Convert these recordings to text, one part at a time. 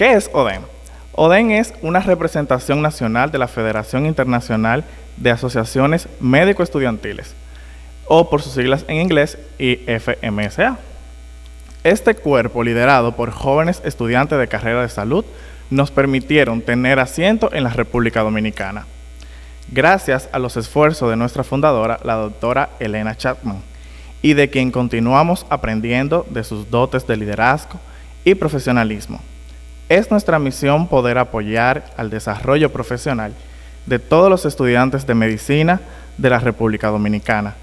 ¿Qué es ODEN? ODEN es una representación nacional de la Federación Internacional de Asociaciones Médico-Estudiantiles, o por sus siglas en inglés, IFMSA. Este cuerpo, liderado por jóvenes estudiantes de carrera de salud, nos permitieron tener asiento en la República Dominicana, gracias a los esfuerzos de nuestra fundadora, la doctora Elena Chapman, y de quien continuamos aprendiendo de sus dotes de liderazgo y profesionalismo. Es nuestra misión poder apoyar al desarrollo profesional de todos los estudiantes de medicina de la República Dominicana,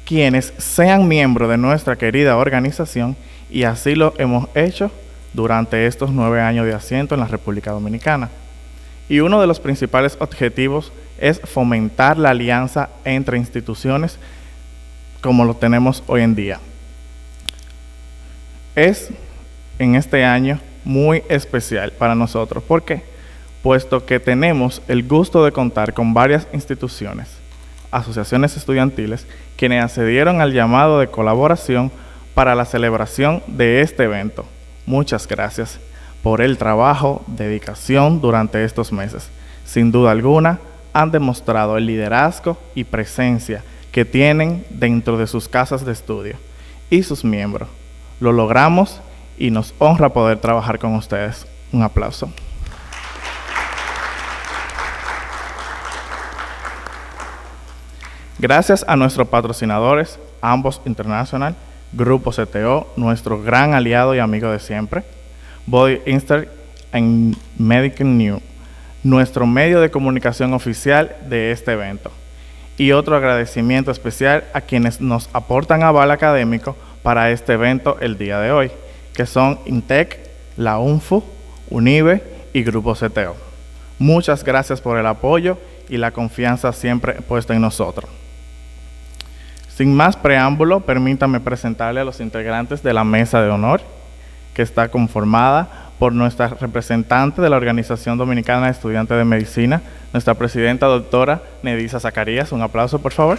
quienes sean miembros de nuestra querida organización, y así lo hemos hecho durante estos 9 años de asiento en la República Dominicana. Y uno de los principales objetivos es fomentar la alianza entre instituciones como lo tenemos hoy en día. Es en este año muy especial para nosotros. ¿Por qué? Puesto que tenemos el gusto de contar con varias instituciones, asociaciones estudiantiles, quienes accedieron al llamado de colaboración para la celebración de este evento. Muchas gracias por el trabajo, dedicación durante estos meses. Sin duda alguna, han demostrado el liderazgo y presencia que tienen dentro de sus casas de estudio y sus miembros. Lo logramos y nos honra poder trabajar con ustedes. Un aplauso. Gracias a nuestros patrocinadores, ambos International, Grupo CTO, nuestro gran aliado y amigo de siempre, Body Insert y Medical New, nuestro medio de comunicación oficial de este evento. Y otro agradecimiento especial a quienes nos aportan aval académico para este evento el día de hoy, que son INTEC, la UNFU, UNIBE y Grupo CTO. Muchas gracias por el apoyo y la confianza siempre puesta en nosotros. Sin más preámbulo, permítame presentarle a los integrantes de la mesa de honor, que está conformada por nuestra representante de la Organización Dominicana de Estudiantes de Medicina, nuestra presidenta doctora Nedisa Zacarías. Un aplauso, por favor.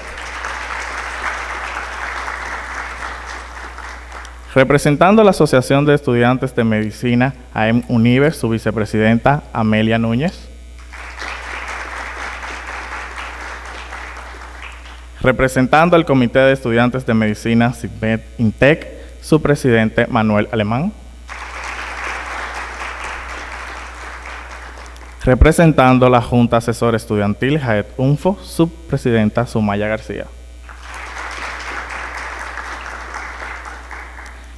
Representando a la Asociación de Estudiantes de Medicina, AEM UNIBE, su vicepresidenta Amelia Núñez. Representando al Comité de Estudiantes de Medicina, CIPMED INTEC, su presidente Manuel Alemán. Representando la Junta Asesora Estudiantil, JAED UNFO, su presidenta Sumaya García.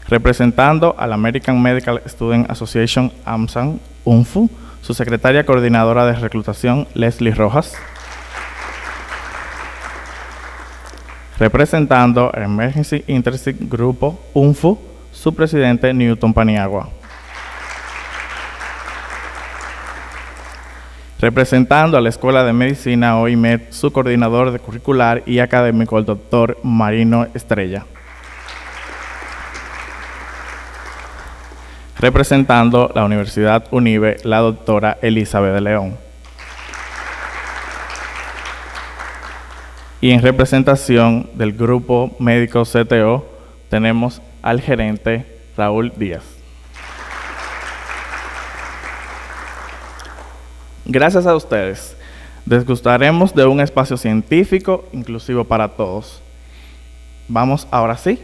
Representando a la American Medical Student Association, AMSAN, UNFU, su secretaria coordinadora de reclutación, Leslie Rojas. Representando a Emergency Internship Grupo, UNFU, su presidente, Newton Paniagua. Representando a la Escuela de Medicina, OIMED, su coordinador de curricular y académico, el doctor Marino Estrella. Representando la Universidad UNIBE, la doctora Elizabeth de León. Y en representación del Grupo Médico CTO, tenemos al gerente Raúl Díaz. Gracias a ustedes, disfrutaremos de un espacio científico inclusivo para todos. Vamos ahora sí,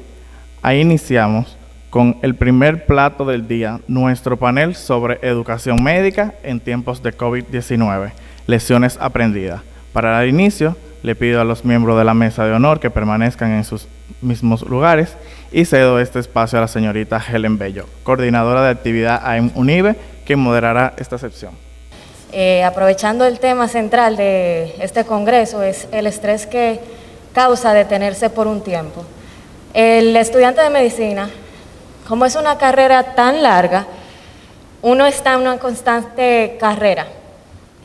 ahí iniciamos con el primer plato del día, nuestro panel sobre educación médica en tiempos de COVID-19, lecciones aprendidas. Para dar inicio, le pido a los miembros de la mesa de honor que permanezcan en sus mismos lugares y cedo este espacio a la señorita Helen Bello, coordinadora de actividad AEM UNIBE, quien moderará esta sección. Aprovechando el tema central de este congreso es el estrés que causa detenerse por un tiempo. El estudiante de medicina, como es una carrera tan larga, uno está en una constante carrera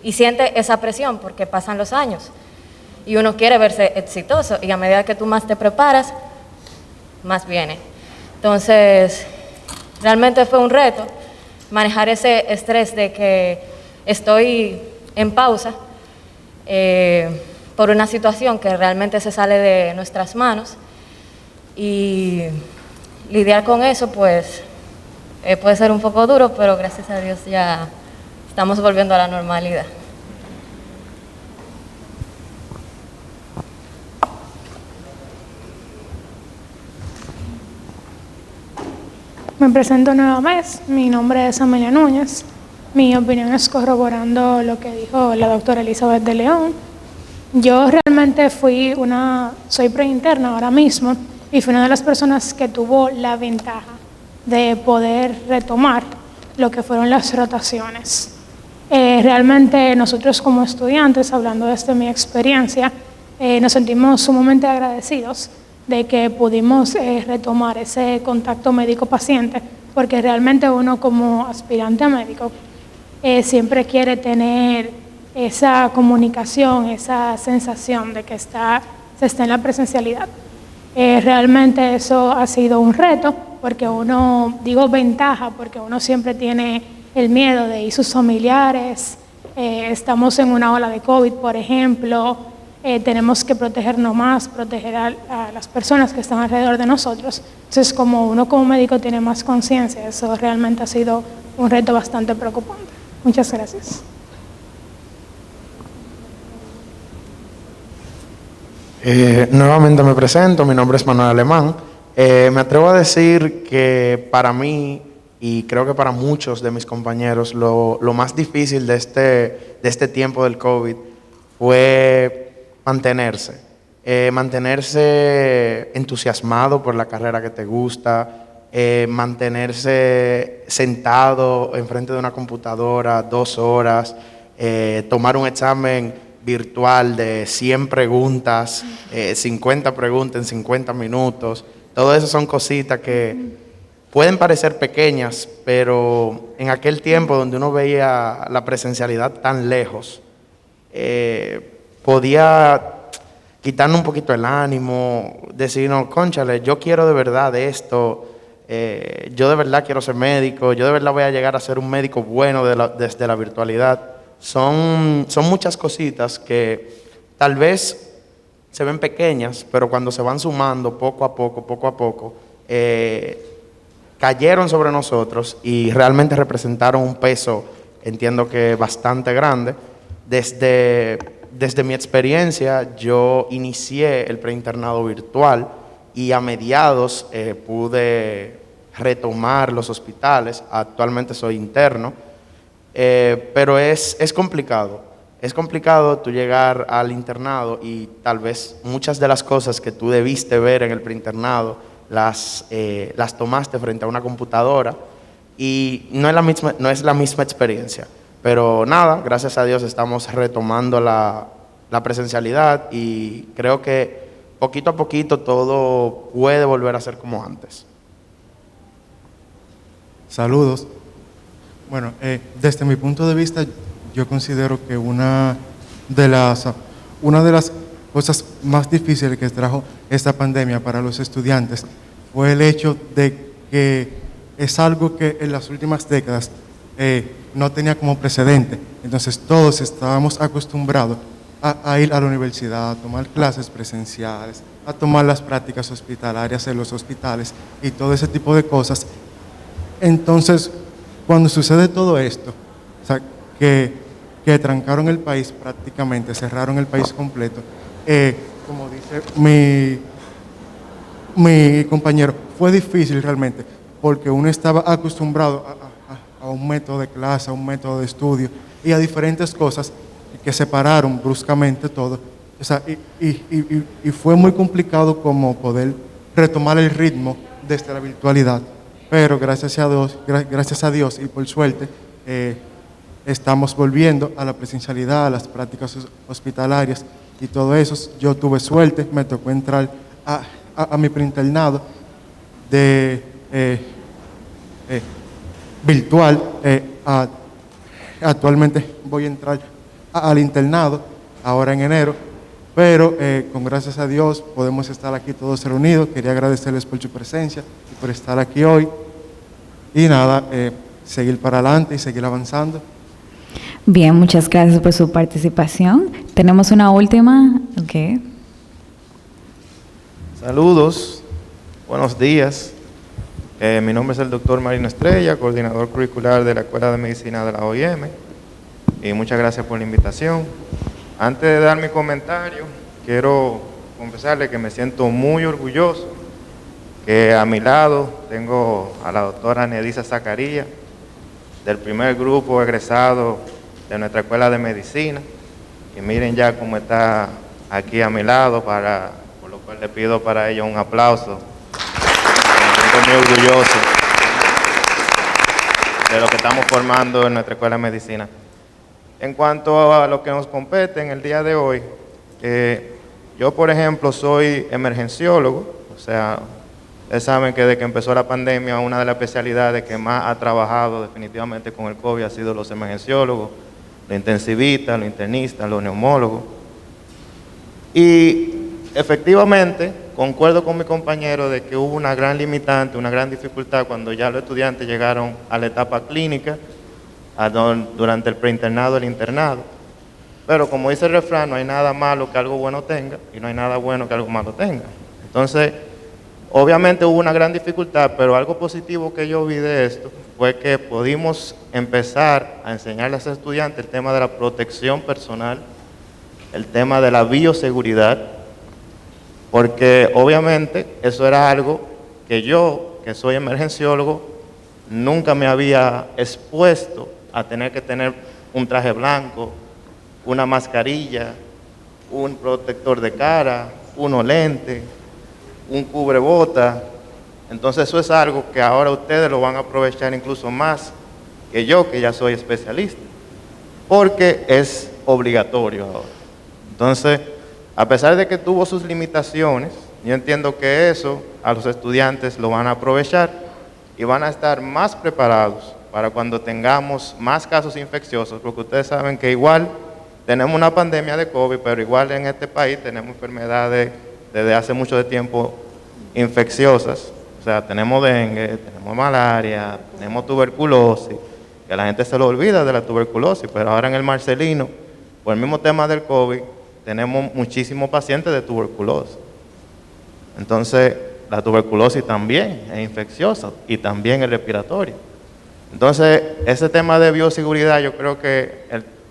y siente esa presión porque pasan los años y uno quiere verse exitoso y a medida que tú más te preparas, más viene. Entonces, realmente fue un reto manejar ese estrés de que estoy en pausa por una situación que realmente se sale de nuestras manos y lidiar con eso, pues puede ser un poco duro, pero gracias a Dios ya estamos volviendo a la normalidad. Me presento nueva vez, mi nombre es Amelia Núñez. Mi opinión es corroborando lo que dijo la doctora Elizabeth de León. Yo realmente soy preinterna ahora mismo y fui una de las personas que tuvo la ventaja de poder retomar lo que fueron las rotaciones. Realmente nosotros como estudiantes, hablando desde mi experiencia, nos sentimos sumamente agradecidos de que pudimos retomar ese contacto médico-paciente, porque realmente uno como aspirante a médico siempre quiere tener esa comunicación, esa sensación de que se está en la presencialidad. Realmente eso ha sido un reto, porque digo ventaja, porque uno siempre tiene el miedo de ir sus familiares, estamos en una ola de COVID, por ejemplo, tenemos que protegernos más, proteger a las personas que están alrededor de nosotros. Entonces, como uno como médico tiene más conciencia, eso realmente ha sido un reto bastante preocupante. Muchas gracias. Nuevamente me presento, mi nombre es Manuel Alemán. Me atrevo a decir que para mí, y creo que para muchos de mis compañeros, lo más difícil de este tiempo del COVID fue mantenerse entusiasmado por la carrera que te gusta, mantenerse sentado enfrente de una computadora 2 horas, tomar un examen virtual de 100 preguntas, 50 preguntas en 50 minutos. Todo eso son cositas que pueden parecer pequeñas, pero en aquel tiempo donde uno veía la presencialidad tan lejos, podía quitarnos un poquito el ánimo, decirnos, cónchale, yo quiero de verdad esto, yo de verdad quiero ser médico, yo de verdad voy a llegar a ser un médico bueno desde la virtualidad. Son muchas cositas que tal vez se ven pequeñas, pero cuando se van sumando poco a poco, cayeron sobre nosotros y realmente representaron un peso, entiendo que bastante grande. Desde mi experiencia, yo inicié el preinternado virtual y a mediados pude retomar los hospitales. Actualmente soy interno, pero es complicado. Es complicado tú llegar al internado y tal vez muchas de las cosas que tú debiste ver en el preinternado las tomaste frente a una computadora y no es la misma experiencia. Pero nada, gracias a Dios estamos retomando la presencialidad y creo que poquito a poquito todo puede volver a ser como antes. Saludos. Bueno, desde mi punto de vista, yo considero que una de las cosas más difíciles que trajo esta pandemia para los estudiantes fue el hecho de que es algo que en las últimas décadas no tenía como precedente. Entonces todos estábamos acostumbrados a ir a la universidad, a tomar clases presenciales, a tomar las prácticas hospitalarias en los hospitales y todo ese tipo de cosas. Entonces, cuando sucede todo esto, o sea, que trancaron el país prácticamente, cerraron el país completo, como dice mi compañero, fue difícil realmente, porque uno estaba acostumbrado a un método de clase, a un método de estudio y a diferentes cosas que separaron bruscamente todo. O sea, y fue muy complicado como poder retomar el ritmo desde la virtualidad. Pero gracias a Dios y por suerte estamos volviendo a la presencialidad, a las prácticas hospitalarias y todo eso. Yo tuve suerte, me tocó entrar a mi preinternado de virtual. Actualmente voy a entrar al internado ahora en enero, pero con gracias a Dios podemos estar aquí todos reunidos. Quería agradecerles por su presencia y por estar aquí hoy y nada, seguir para adelante y seguir avanzando. Bien, muchas gracias por su participación. Tenemos una última. Okay. Saludos, buenos días. Mi nombre es el doctor Marino Estrella, coordinador curricular de la Escuela de Medicina de la OIM, y muchas gracias por la invitación. Antes de dar mi comentario, quiero confesarle que me siento muy orgulloso que a mi lado tengo a la doctora Nedisa Zacarías, del primer grupo egresado de nuestra Escuela de Medicina, y miren ya cómo está aquí a mi lado, por lo cual le pido para ella un aplauso. Me siento muy orgulloso de lo que estamos formando en nuestra Escuela de Medicina. En cuanto a lo que nos compete en el día de hoy, yo, por ejemplo, soy emergenciólogo, o sea, ustedes saben que desde que empezó la pandemia, una de las especialidades que más ha trabajado definitivamente con el COVID ha sido los emergenciólogos, los intensivistas, los internistas, los neumólogos. Y efectivamente, concuerdo con mi compañero de que hubo una gran limitante, una gran dificultad cuando ya los estudiantes llegaron a la etapa clínica, durante el preinternado, el internado. Pero como dice el refrán, no hay nada malo que algo bueno tenga y no hay nada bueno que algo malo tenga. Entonces, obviamente hubo una gran dificultad, pero algo positivo que yo vi de esto fue que pudimos empezar a enseñarle a los estudiantes el tema de la protección personal, el tema de la bioseguridad, porque obviamente eso era algo que yo, que soy emergenciólogo, nunca me había expuesto a tener que tener un traje blanco, una mascarilla, un protector de cara, unos lentes, un cubrebota. Entonces eso es algo que ahora ustedes lo van a aprovechar incluso más que yo, que ya soy especialista, porque es obligatorio ahora. Entonces, a pesar de que tuvo sus limitaciones, yo entiendo que eso a los estudiantes lo van a aprovechar y van a estar más preparados para cuando tengamos más casos infecciosos, porque ustedes saben que igual tenemos una pandemia de COVID, pero igual en este país tenemos enfermedades desde hace mucho tiempo infecciosas. O sea, tenemos dengue, tenemos malaria, tenemos tuberculosis, que la gente se lo olvida de la tuberculosis, pero ahora en el Marcelino, por el mismo tema del COVID, tenemos muchísimos pacientes de tuberculosis. Entonces, la tuberculosis también es infecciosa y también es respiratoria. Entonces, ese tema de bioseguridad, yo creo que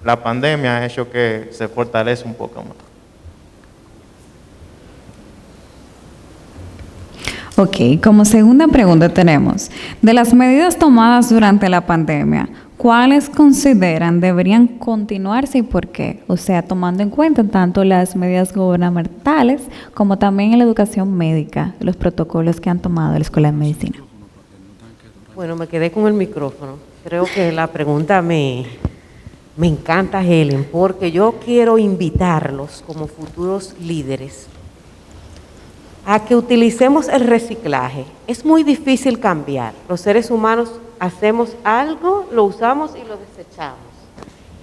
la pandemia ha hecho que se fortalece un poco más. Ok, como segunda pregunta tenemos, de las medidas tomadas durante la pandemia, ¿cuáles consideran deberían continuarse y por qué? O sea, tomando en cuenta tanto las medidas gubernamentales como también en la educación médica, los protocolos que han tomado la Escuela de Medicina. Bueno, me quedé con el micrófono. Creo que la pregunta me encanta, Helen, porque yo quiero invitarlos como futuros líderes a que utilicemos el reciclaje. Es muy difícil cambiar. Los seres humanos hacemos algo, lo usamos y lo desechamos.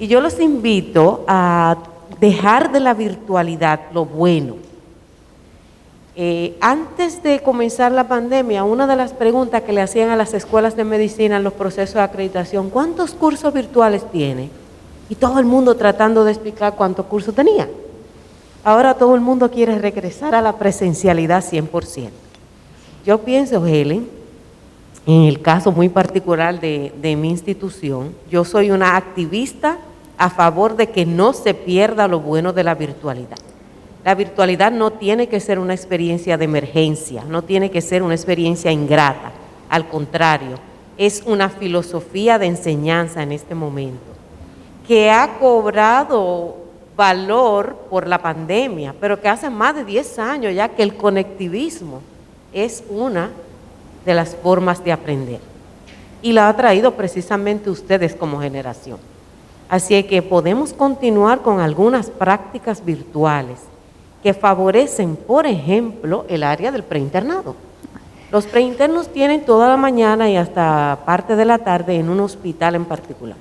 Y yo los invito a dejar de la virtualidad lo bueno. Antes de comenzar la pandemia, una de las preguntas que le hacían a las escuelas de medicina en los procesos de acreditación, ¿cuántos cursos virtuales tiene? Y todo el mundo tratando de explicar cuántos cursos tenía. Ahora todo el mundo quiere regresar a la presencialidad 100%. Yo pienso, Helen, en el caso muy particular de mi institución, yo soy una activista a favor de que no se pierda lo bueno de la virtualidad. La virtualidad no tiene que ser una experiencia de emergencia, no tiene que ser una experiencia ingrata. Al contrario, es una filosofía de enseñanza en este momento, que ha cobrado valor por la pandemia, pero que hace más de 10 años ya que el conectivismo es una de las formas de aprender. Y la ha traído precisamente ustedes como generación. Así que podemos continuar con algunas prácticas virtuales que favorecen, por ejemplo, el área del preinternado. Los preinternos tienen toda la mañana y hasta parte de la tarde en un hospital en particular.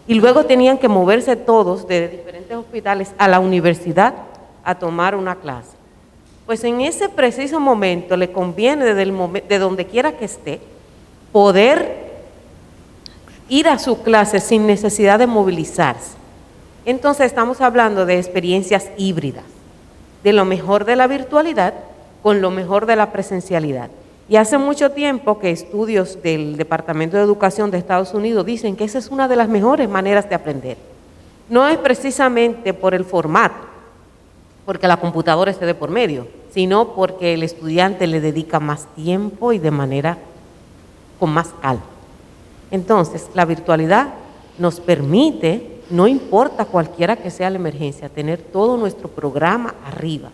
Y luego tenían que moverse todos de diferentes hospitales a la universidad a tomar una clase. Pues en ese preciso momento le conviene, de donde quiera que esté, poder ir a su clase sin necesidad de movilizarse. Entonces estamos hablando de experiencias híbridas, de lo mejor de la virtualidad con lo mejor de la presencialidad. Y hace mucho tiempo que estudios del Departamento de Educación de Estados Unidos dicen que esa es una de las mejores maneras de aprender. No es precisamente por el formato, porque la computadora esté de por medio, sino porque el estudiante le dedica más tiempo y de manera con más calma. Entonces, la virtualidad nos permite, no importa cualquiera que sea la emergencia, tener todo nuestro programa arriba.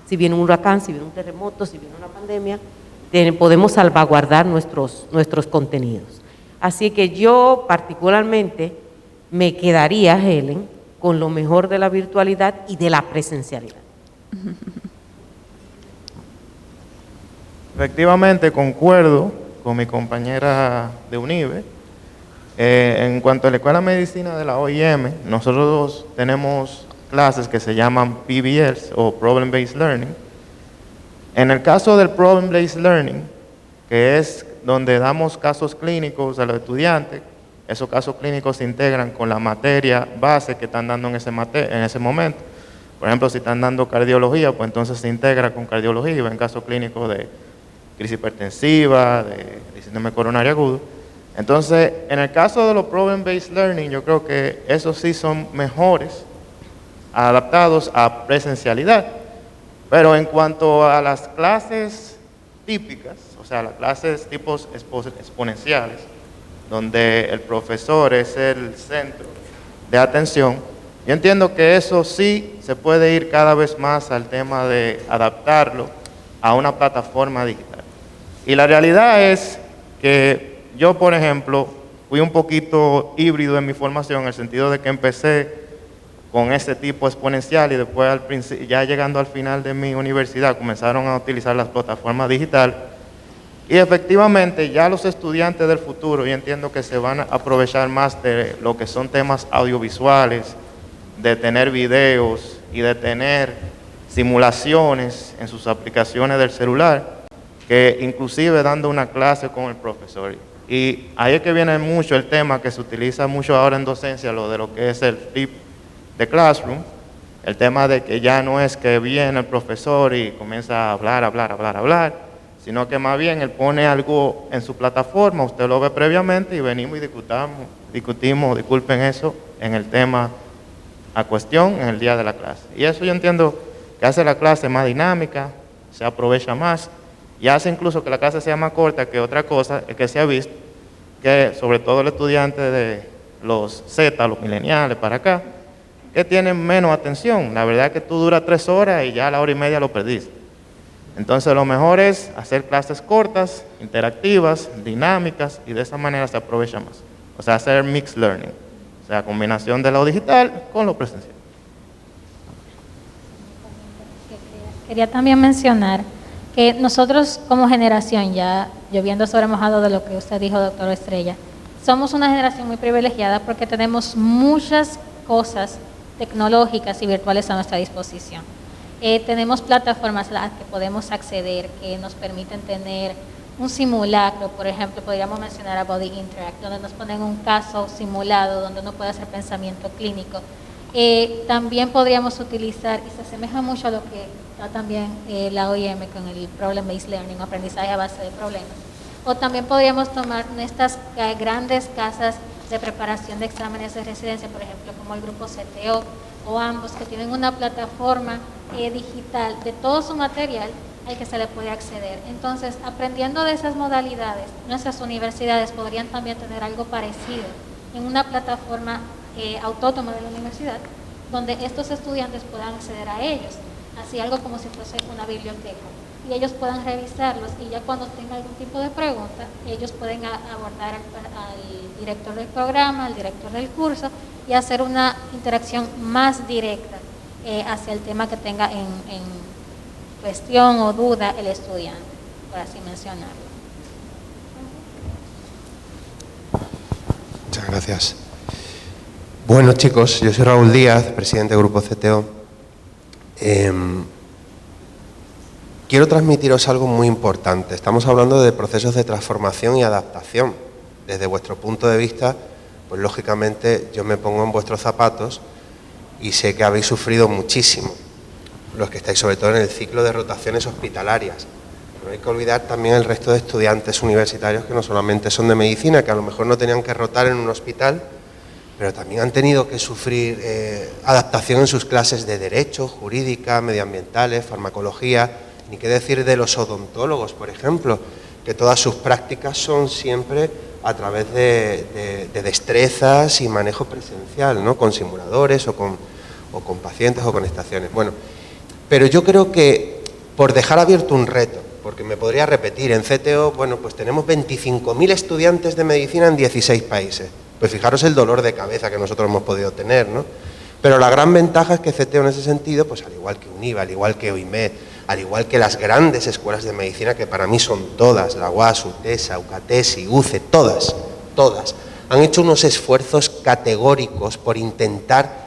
Si viene un huracán, si viene un terremoto, si viene una pandemia, podemos salvaguardar nuestros contenidos. Así que yo particularmente me quedaría, Helen, con lo mejor de la virtualidad y de la presencialidad. Efectivamente, concuerdo con mi compañera de UNIBE. En cuanto a la Escuela de Medicina de la OIM, nosotros tenemos clases que se llaman PBLs o Problem Based Learning. En el caso del Problem Based Learning, que es donde damos casos clínicos a los estudiantes, esos casos clínicos se integran con la materia base que están dando en ese momento. Por ejemplo, si están dando cardiología, pues entonces se integra con cardiología y ven casos clínicos de crisis hipertensiva, de síndrome coronario agudo. Entonces, en el caso de los Problem-Based Learning, yo creo que esos sí son mejores, adaptados a presencialidad. Pero en cuanto a las clases típicas, o sea, las clases tipos exponenciales, donde el profesor es el centro de atención, yo entiendo que eso sí se puede ir cada vez más al tema de adaptarlo a una plataforma digital. Y la realidad es que yo, por ejemplo, fui un poquito híbrido en mi formación, en el sentido de que empecé con ese tipo exponencial y después, ya llegando al final de mi universidad, comenzaron a utilizar las plataformas digitales. Y efectivamente, ya los estudiantes del futuro, yo entiendo que se van a aprovechar más de lo que son temas audiovisuales, de tener videos y de tener simulaciones en sus aplicaciones del celular, que inclusive dando una clase con el profesor. Y ahí es que viene mucho el tema que se utiliza mucho ahora en docencia, lo que es el flip de classroom, el tema de que ya no es que viene el profesor y comienza a hablar, sino que más bien él pone algo en su plataforma, usted lo ve previamente y venimos y discutimos, disculpen eso, en el tema a cuestión en el día de la clase. Y eso yo entiendo que hace la clase más dinámica, se aprovecha más, y hace incluso que la clase sea más corta, que otra cosa es que se ha visto que sobre todo el estudiante de los Z, los millennials para acá, que tienen menos atención. La verdad es que tú duras 3 horas y ya a la hora y media lo perdiste. Entonces lo mejor es hacer clases cortas, interactivas, dinámicas, y de esa manera se aprovecha más. O sea, hacer mixed learning, o sea, combinación de lo digital con lo presencial. Quería también mencionar que nosotros como generación, ya lloviendo sobre mojado de lo que usted dijo, doctor Estrella, somos una generación muy privilegiada porque tenemos muchas cosas tecnológicas y virtuales a nuestra disposición. Tenemos plataformas a las que podemos acceder que nos permiten tener un simulacro, por ejemplo, podríamos mencionar a Body Interact, donde nos ponen un caso simulado, donde uno puede hacer pensamiento clínico. También podríamos utilizar, y se asemeja mucho a lo que da también la OIM con el Problem Based Learning, aprendizaje a base de problemas. O también podríamos tomar estas grandes casas de preparación de exámenes de residencia, por ejemplo, como el grupo CTO o ambos, que tienen una plataforma digital de todo su material al que se le puede acceder. Entonces, aprendiendo de esas modalidades, nuestras universidades podrían también tener algo parecido en una plataforma autónoma de la universidad, donde estos estudiantes puedan acceder a ellos, así algo como si fuese una biblioteca, y ellos puedan revisarlos, y ya cuando tengan algún tipo de pregunta, ellos pueden abordar al director del programa, al director del curso, y hacer una interacción más directa hacia el tema que tenga en cuestión o duda el estudiante, por así mencionarlo. Muchas gracias. Bueno, chicos, yo soy Raúl Díaz, presidente del Grupo CTO. Quiero transmitiros algo muy importante. Estamos hablando de procesos de transformación y adaptación. Desde vuestro punto de vista, pues lógicamente yo me pongo en vuestros zapatos y sé que habéis sufrido muchísimo, los que estáis sobre todo en el ciclo de rotaciones hospitalarias. no hay que olvidar también el resto de estudiantes universitarios que no solamente son de medicina, que a lo mejor no tenían que rotar en un hospital, pero también han tenido que sufrir adaptación en sus clases de derecho, jurídica, medioambientales, farmacología, ni qué decir de los odontólogos, por ejemplo, que todas sus prácticas son siempre a través de destrezas y manejo presencial, ¿no? Con simuladores o con pacientes o con estaciones. Bueno, pero yo creo que por dejar abierto un reto, porque me podría repetir, en CTO, bueno, pues tenemos 25.000 estudiantes de medicina en 16 países. Pues fijaros el dolor de cabeza que nosotros hemos podido tener, ¿no? Pero la gran ventaja es que CTO en ese sentido, pues al igual que UNIVA, al igual que OIMED, al igual que las grandes escuelas de medicina, que para mí son todas, la UAS, UTESA, UCATESI, UCE, todas, han hecho unos esfuerzos categóricos por intentar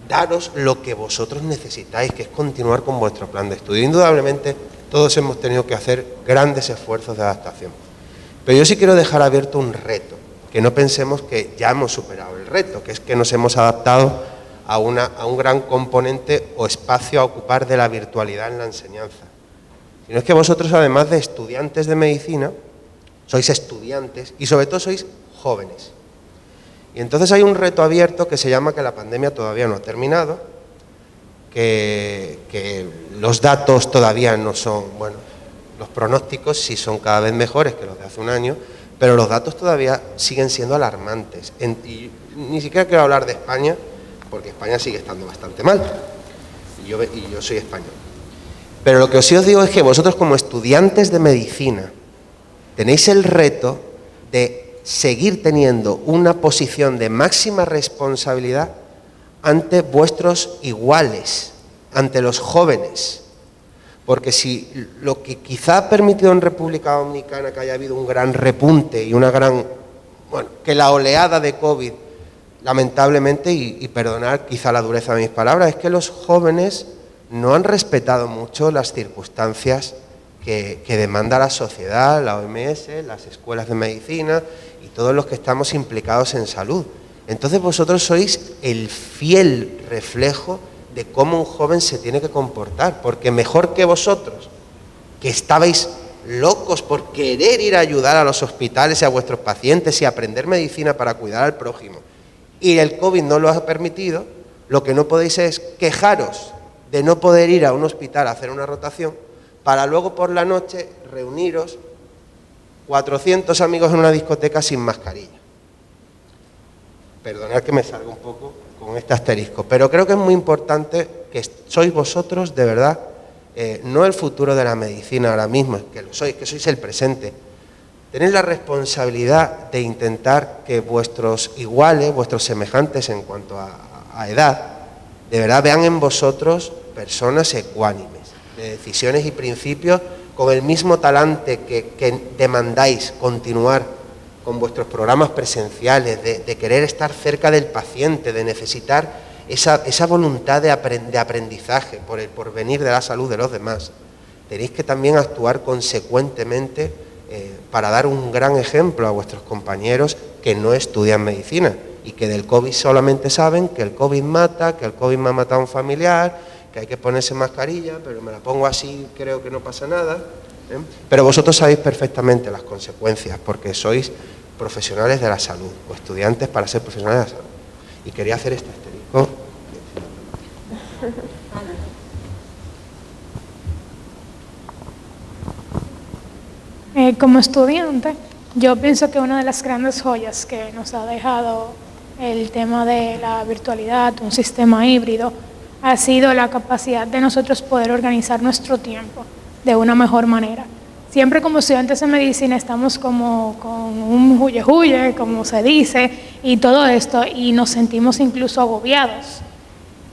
daros lo que vosotros necesitáis, que es continuar con vuestro plan de estudio. Indudablemente, todos hemos tenido que hacer grandes esfuerzos de adaptación. Pero yo sí quiero dejar abierto un reto, que no pensemos que ya hemos superado el reto, que es que nos hemos adaptado a un gran componente o espacio a ocupar de la virtualidad en la enseñanza. Sino es que vosotros, además de estudiantes de medicina, sois estudiantes y sobre todo sois jóvenes. Y entonces hay un reto abierto que se llama que la pandemia todavía no ha terminado, que los datos todavía no son, bueno, los pronósticos sí son cada vez mejores que los de hace un año, pero los datos todavía siguen siendo alarmantes. Y ni siquiera quiero hablar de España, porque España sigue estando bastante mal, y yo soy español. Pero lo que sí os digo es que vosotros como estudiantes de medicina tenéis el reto de seguir teniendo una posición de máxima responsabilidad ante vuestros iguales, ante los jóvenes. Porque si lo que quizá ha permitido en República Dominicana que haya habido un gran repunte y una gran, bueno, que la oleada de COVID, lamentablemente, y perdonar quizá la dureza de mis palabras, es que los jóvenes no han respetado mucho las circunstancias que demanda la sociedad, la OMS, las escuelas de medicina y todos los que estamos implicados en salud. Entonces vosotros sois el fiel reflejo de cómo un joven se tiene que comportar, porque mejor que vosotros, que estabais locos por querer ir a ayudar a los hospitales y a vuestros pacientes y aprender medicina para cuidar al prójimo, y el COVID no lo ha permitido, lo que no podéis es quejaros de no poder ir a un hospital a hacer una rotación, para luego por la noche reuniros 400 amigos en una discoteca sin mascarilla. Perdonad que me salga un poco con este asterisco, pero creo que es muy importante que sois vosotros, de verdad, no el futuro de la medicina ahora mismo, que lo sois, que sois el presente. Tenéis la responsabilidad de intentar que vuestros iguales, vuestros semejantes en cuanto a edad, de verdad vean en vosotros personas ecuánimes, de decisiones y principios con el mismo talante que demandáis continuar con vuestros programas presenciales, de querer estar cerca del paciente, de necesitar esa voluntad de aprendizaje por el porvenir de la salud de los demás. Tenéis que también actuar consecuentemente para dar un gran ejemplo a vuestros compañeros que no estudian medicina y que del COVID solamente saben que el COVID mata, que el COVID me ha matado a un familiar, que hay que ponerse mascarilla, pero me la pongo así, creo que no pasa nada. Pero vosotros sabéis perfectamente las consecuencias, porque sois profesionales de la salud, o estudiantes para ser profesionales de la salud. Y quería hacer este asterisco. Como estudiante, yo pienso que una de las grandes joyas que nos ha dejado el tema de la virtualidad, un sistema híbrido, ha sido la capacidad de nosotros poder organizar nuestro tiempo de una mejor manera. Siempre como estudiantes de medicina estamos como con un huye, como se dice, y todo esto, y nos sentimos incluso agobiados.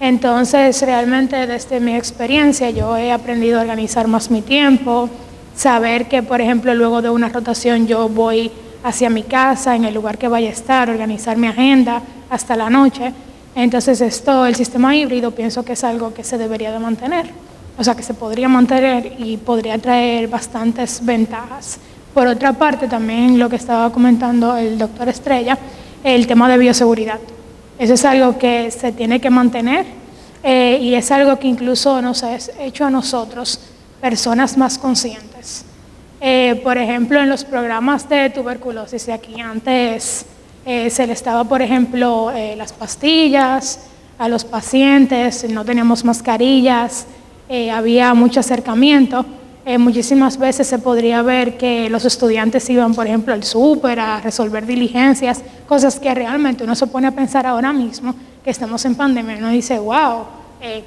Entonces, realmente desde mi experiencia, yo he aprendido a organizar más mi tiempo, saber que, por ejemplo, luego de una rotación yo voy hacia mi casa, en el lugar que vaya a estar, organizar mi agenda hasta la noche. Entonces el sistema híbrido pienso que es algo que se debería de mantener, o sea que se podría mantener y podría traer bastantes ventajas. Por otra parte, también lo que estaba comentando el doctor Estrella, el tema de bioseguridad. Eso es algo que se tiene que mantener y es algo que incluso nos ha hecho a nosotros personas más conscientes. Por ejemplo, en los programas de tuberculosis, de aquí antes se le estaba, por ejemplo, las pastillas a los pacientes, no teníamos mascarillas, había mucho acercamiento. Muchísimas veces se podría ver que los estudiantes iban, por ejemplo, al súper a resolver diligencias, cosas que realmente uno se pone a pensar ahora mismo que estamos en pandemia, uno dice, wow,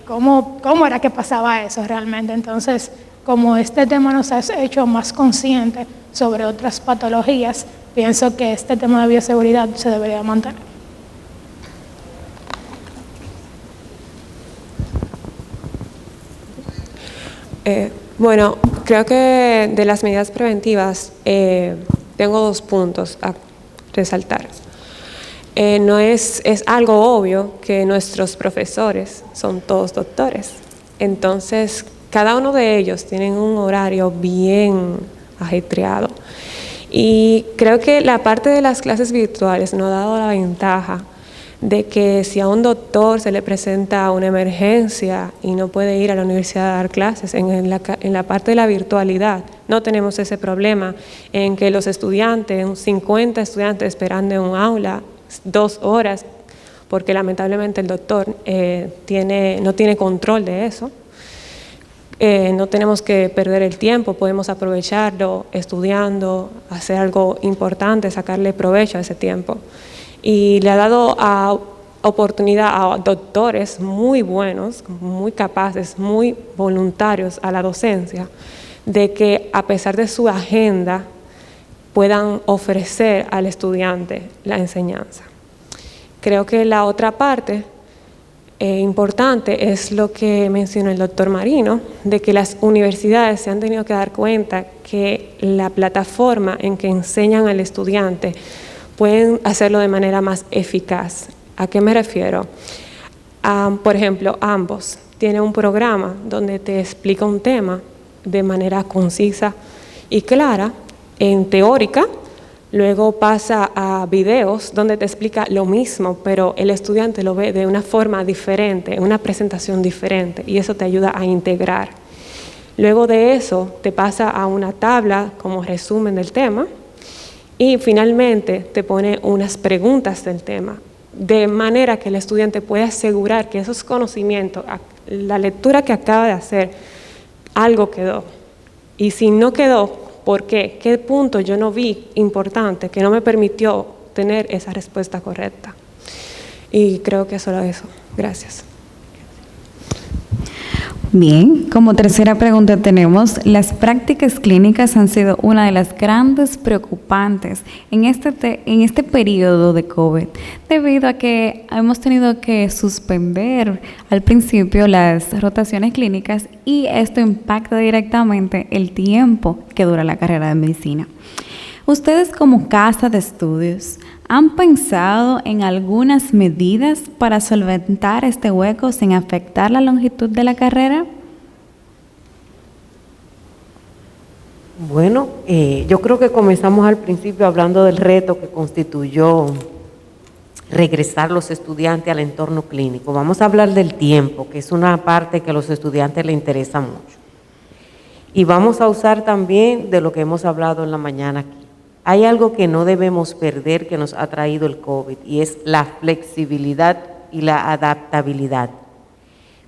¿cómo era que pasaba eso realmente? Entonces, como este tema nos ha hecho más conscientes sobre otras patologías, pienso que este tema de bioseguridad se debería mantener. Bueno, creo que de las medidas preventivas tengo 2 puntos a resaltar. Es algo obvio que nuestros profesores son todos doctores, entonces cada uno de ellos tienen un horario bien ajetreado y creo que la parte de las clases virtuales nos ha dado la ventaja de que si a un doctor se le presenta una emergencia y no puede ir a la universidad a dar clases, en la parte de la virtualidad no tenemos ese problema en que los estudiantes, 50 estudiantes esperando en un aula 2 horas, porque lamentablemente el doctor no tiene control de eso. No tenemos que perder el tiempo, podemos aprovecharlo estudiando, hacer algo importante, sacarle provecho a ese tiempo. Y le ha dado oportunidad a doctores muy buenos, muy capaces, muy voluntarios a la docencia, de que a pesar de su agenda puedan ofrecer al estudiante la enseñanza. Creo que la otra parte importante es lo que mencionó el doctor Marino, de que las universidades se han tenido que dar cuenta que la plataforma en que enseñan al estudiante pueden hacerlo de manera más eficaz. ¿A qué me refiero? Por ejemplo, ambos tienen un programa donde te explica un tema de manera concisa y clara, en teórica, luego pasa a videos donde te explica lo mismo, pero el estudiante lo ve de una forma diferente, una presentación diferente, y eso te ayuda a integrar. Luego de eso, te pasa a una tabla como resumen del tema, y finalmente te pone unas preguntas del tema, de manera que el estudiante puede asegurar que esos conocimientos, la lectura que acaba de hacer, algo quedó. Y si no quedó, ¿por qué? ¿Qué punto yo no vi importante que no me permitió tener esa respuesta correcta? Y creo que solo eso. Gracias. Bien, como tercera pregunta tenemos, las prácticas clínicas han sido una de las grandes preocupantes en este periodo de COVID, debido a que hemos tenido que suspender al principio las rotaciones clínicas y esto impacta directamente el tiempo que dura la carrera de medicina. Ustedes como casa de estudios, ¿han pensado en algunas medidas para solventar este hueco sin afectar la longitud de la carrera? Bueno, yo creo que comenzamos al principio hablando del reto que constituyó regresar los estudiantes al entorno clínico. Vamos a hablar del tiempo, que es una parte que a los estudiantes les interesa mucho. Y vamos a usar también de lo que hemos hablado en la mañana aquí. Hay algo que no debemos perder que nos ha traído el COVID y es la flexibilidad y la adaptabilidad.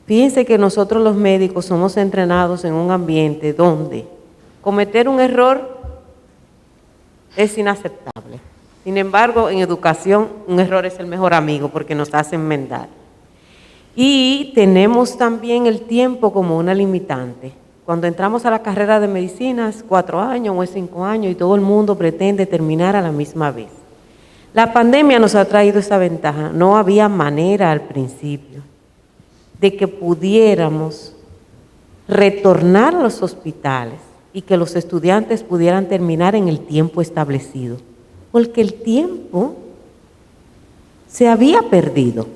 Fíjense que nosotros los médicos somos entrenados en un ambiente donde cometer un error es inaceptable. Sin embargo, en educación un error es el mejor amigo porque nos hace enmendar. Y tenemos también el tiempo como una limitante. Cuando entramos a la carrera de medicina es 4 años o es 5 años y todo el mundo pretende terminar a la misma vez. La pandemia nos ha traído esa ventaja. No había manera al principio de que pudiéramos retornar a los hospitales y que los estudiantes pudieran terminar en el tiempo establecido, porque el tiempo se había perdido.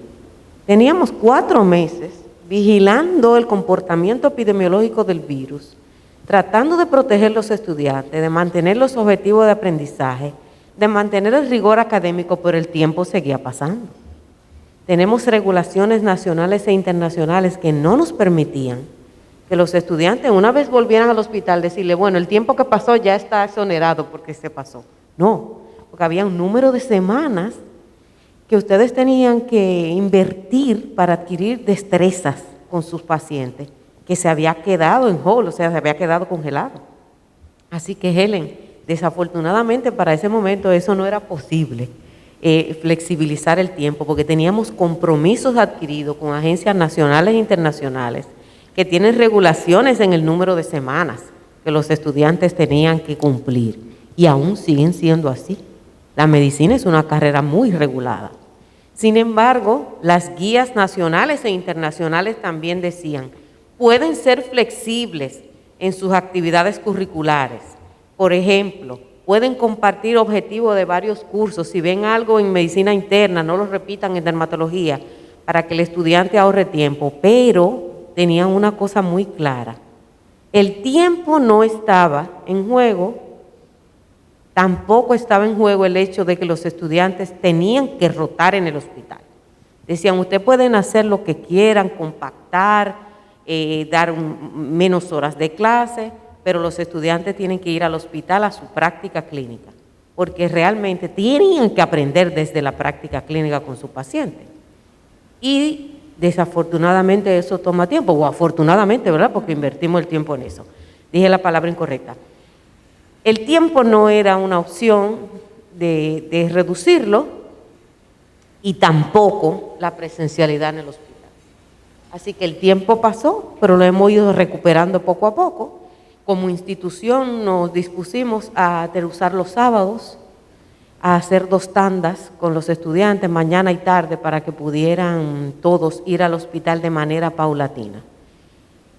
Teníamos 4 meses vigilando el comportamiento epidemiológico del virus, tratando de proteger a los estudiantes, de mantener los objetivos de aprendizaje, de mantener el rigor académico, pero el tiempo seguía pasando. Tenemos regulaciones nacionales e internacionales que no nos permitían que los estudiantes una vez volvieran al hospital decirle, bueno, el tiempo que pasó ya está exonerado porque se pasó. No, porque había un número de semanas que ustedes tenían que invertir para adquirir destrezas con sus pacientes, que se había quedado en hold, o sea, se había quedado congelado. Así que Helen, desafortunadamente para ese momento eso no era posible, flexibilizar el tiempo, porque teníamos compromisos adquiridos con agencias nacionales e internacionales que tienen regulaciones en el número de semanas que los estudiantes tenían que cumplir, y aún siguen siendo así. La medicina es una carrera muy regulada. Sin embargo, las guías nacionales e internacionales también decían, pueden ser flexibles en sus actividades curriculares. Por ejemplo, pueden compartir objetivos de varios cursos. Si ven algo en medicina interna, no lo repitan en dermatología, para que el estudiante ahorre tiempo. Pero tenían una cosa muy clara. El tiempo no estaba en juego, tampoco estaba en juego el hecho de que los estudiantes tenían que rotar en el hospital. Decían, ustedes pueden hacer lo que quieran, compactar, dar menos horas de clase, pero los estudiantes tienen que ir al hospital a su práctica clínica, porque realmente tenían que aprender desde la práctica clínica con su paciente. Y desafortunadamente eso toma tiempo, o afortunadamente, ¿verdad? Porque invertimos el tiempo en eso. Dije la palabra incorrecta. El tiempo no era una opción de reducirlo, y tampoco la presencialidad en el hospital. Así que el tiempo pasó, pero lo hemos ido recuperando poco a poco. Como institución nos dispusimos a usar los sábados, a hacer 2 tandas con los estudiantes, mañana y tarde, para que pudieran todos ir al hospital de manera paulatina.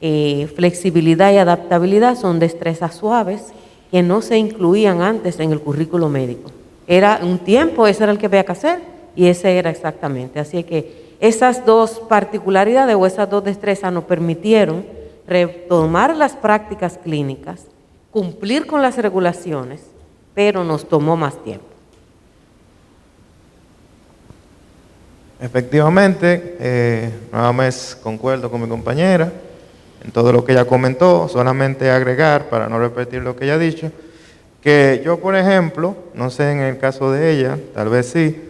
Flexibilidad y adaptabilidad son destrezas suaves que no se incluían antes en el currículo médico. Era un tiempo, ese era el que había que hacer, y ese era exactamente. Así que esas 2 particularidades o esas 2 destrezas nos permitieron retomar las prácticas clínicas, cumplir con las regulaciones, pero nos tomó más tiempo. Efectivamente, nuevamente concuerdo con mi compañera en todo lo que ella comentó, solamente agregar, para no repetir lo que ella ha dicho, que yo, por ejemplo, no sé en el caso de ella, tal vez sí,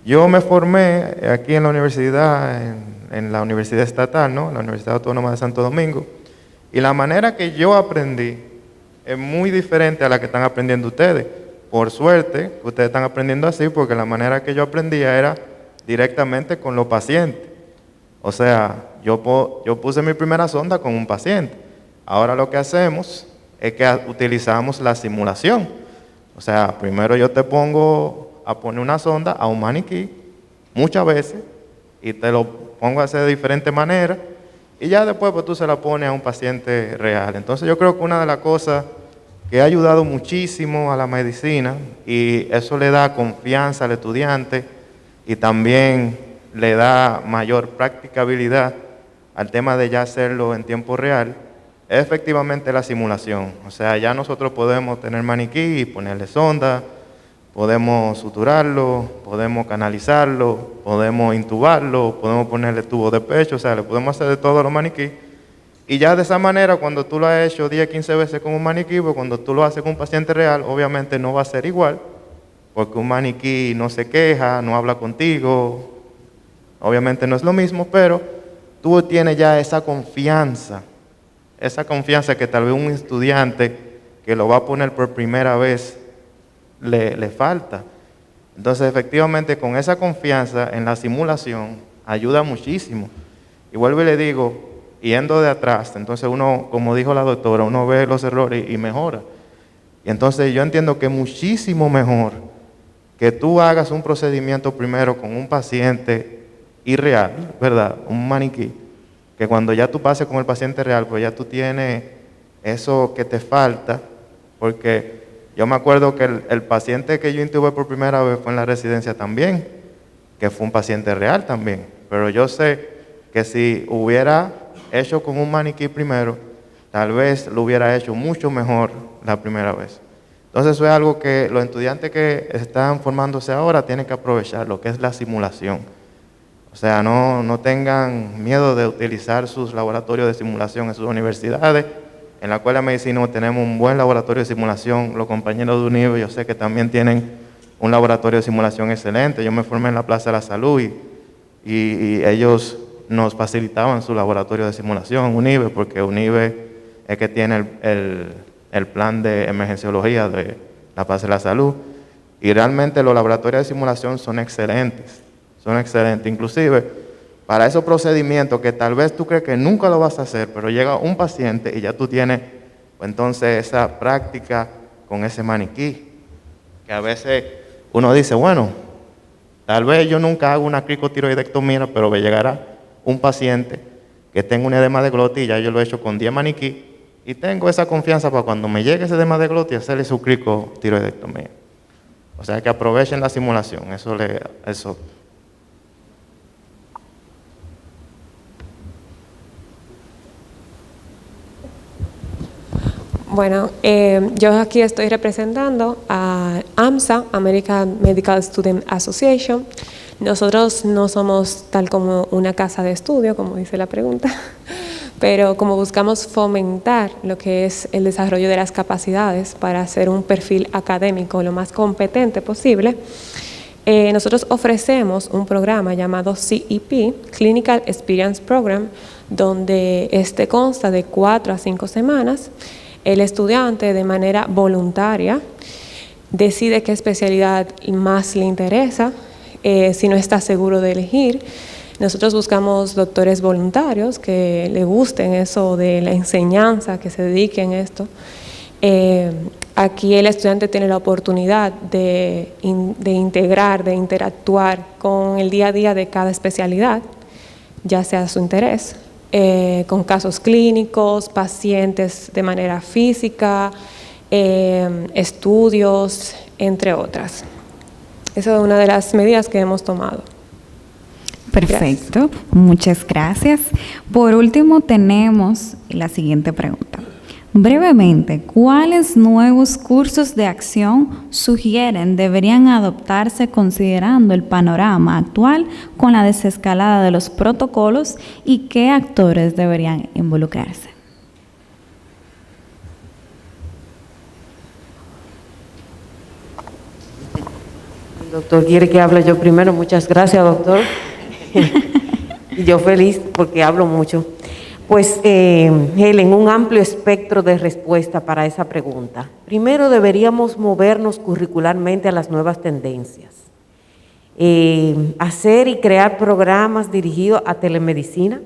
yo me formé aquí en la universidad, en la Universidad Estatal, ¿no? La Universidad Autónoma de Santo Domingo, y la manera que yo aprendí es muy diferente a la que están aprendiendo ustedes. Por suerte, ustedes están aprendiendo así, porque la manera que yo aprendía era directamente con los pacientes. O sea, yo puse mi primera sonda con un paciente. Ahora lo que hacemos es que utilizamos la simulación. O sea, primero yo te pongo a poner una sonda a un maniquí muchas veces y te lo pongo a hacer de diferentes maneras, y ya después pues tú se la pones a un paciente real. Entonces yo creo que una de las cosas que ha ayudado muchísimo a la medicina, y eso le da confianza al estudiante y también le da mayor practicabilidad al tema de ya hacerlo en tiempo real, es efectivamente la simulación. O sea, ya nosotros podemos tener maniquí y ponerle sonda, podemos suturarlo, podemos canalizarlo, podemos intubarlo, podemos ponerle tubo de pecho, o sea, le podemos hacer de todo a los maniquí. Y ya de esa manera, cuando tú lo has hecho 10, 15 veces con un maniquí, pues cuando tú lo haces con un paciente real, obviamente no va a ser igual, porque un maniquí no se queja, no habla contigo, obviamente no es lo mismo, pero tú tienes ya esa confianza que tal vez un estudiante que lo va a poner por primera vez le falta. Entonces, efectivamente, con esa confianza en la simulación ayuda muchísimo. Y vuelvo y le digo, yendo de atrás, entonces uno, como dijo la doctora, uno ve los errores y mejora. Y entonces yo entiendo que es muchísimo mejor que tú hagas un procedimiento primero con un paciente irreal, ¿verdad? Un maniquí, que cuando ya tú pases con el paciente real, pues ya tú tienes eso que te falta, porque yo me acuerdo que el paciente que yo intubé por primera vez fue en la residencia también, que fue un paciente real también, pero yo sé que si hubiera hecho con un maniquí primero, tal vez lo hubiera hecho mucho mejor la primera vez. Entonces eso es algo que los estudiantes que están formándose ahora tienen que aprovechar, lo que es la simulación. O sea, no tengan miedo de utilizar sus laboratorios de simulación en sus universidades. En la Escuela de Medicina tenemos un buen laboratorio de simulación. Los compañeros de UNIBE, yo sé que también tienen un laboratorio de simulación excelente. Yo me formé en la Plaza de la Salud y ellos nos facilitaban su laboratorio de simulación, UNIBE, porque UNIBE es que tiene el plan de emergenciología de la Plaza de la Salud. Y realmente los laboratorios de simulación son excelentes. Inclusive, para esos procedimientos que tal vez tú crees que nunca lo vas a hacer, pero llega un paciente y ya tú tienes, pues, entonces esa práctica con ese maniquí, que a veces uno dice, bueno, tal vez yo nunca hago una cricotiroidectomía, pero me llegará un paciente que tenga un edema de glotis, ya yo lo he hecho con 10 maniquí, y tengo esa confianza para cuando me llegue ese edema de glotis hacerle su cricotiroidectomía. O sea que aprovechen la simulación, eso. Bueno, yo aquí estoy representando a AMSA, American Medical Student Association. Nosotros no somos tal como una casa de estudio, como dice la pregunta, pero como buscamos fomentar lo que es el desarrollo de las capacidades para hacer un perfil académico lo más competente posible, nosotros ofrecemos un programa llamado CEP, Clinical Experience Program, donde consta de 4 a 5 semanas. El estudiante, de manera voluntaria, decide qué especialidad más le interesa. Si no está seguro de elegir, nosotros buscamos doctores voluntarios que le gusten eso de la enseñanza, que se dediquen a esto. Aquí el estudiante tiene la oportunidad de integrar, de interactuar con el día a día de cada especialidad, ya sea su interés. Con casos clínicos, pacientes de manera física, estudios, entre otras. Esa es una de las medidas que hemos tomado. Perfecto, gracias. Muchas gracias. Por último, tenemos la siguiente pregunta. Brevemente, ¿cuáles nuevos cursos de acción sugieren deberían adoptarse considerando el panorama actual con la desescalada de los protocolos y qué actores deberían involucrarse? El doctor quiere que hable yo primero. Muchas gracias, doctor. Y yo feliz porque hablo mucho. Pues, Helen, un amplio espectro de respuesta para esa pregunta. Primero, deberíamos movernos curricularmente a las nuevas tendencias. Hacer y crear programas dirigidos a telemedicina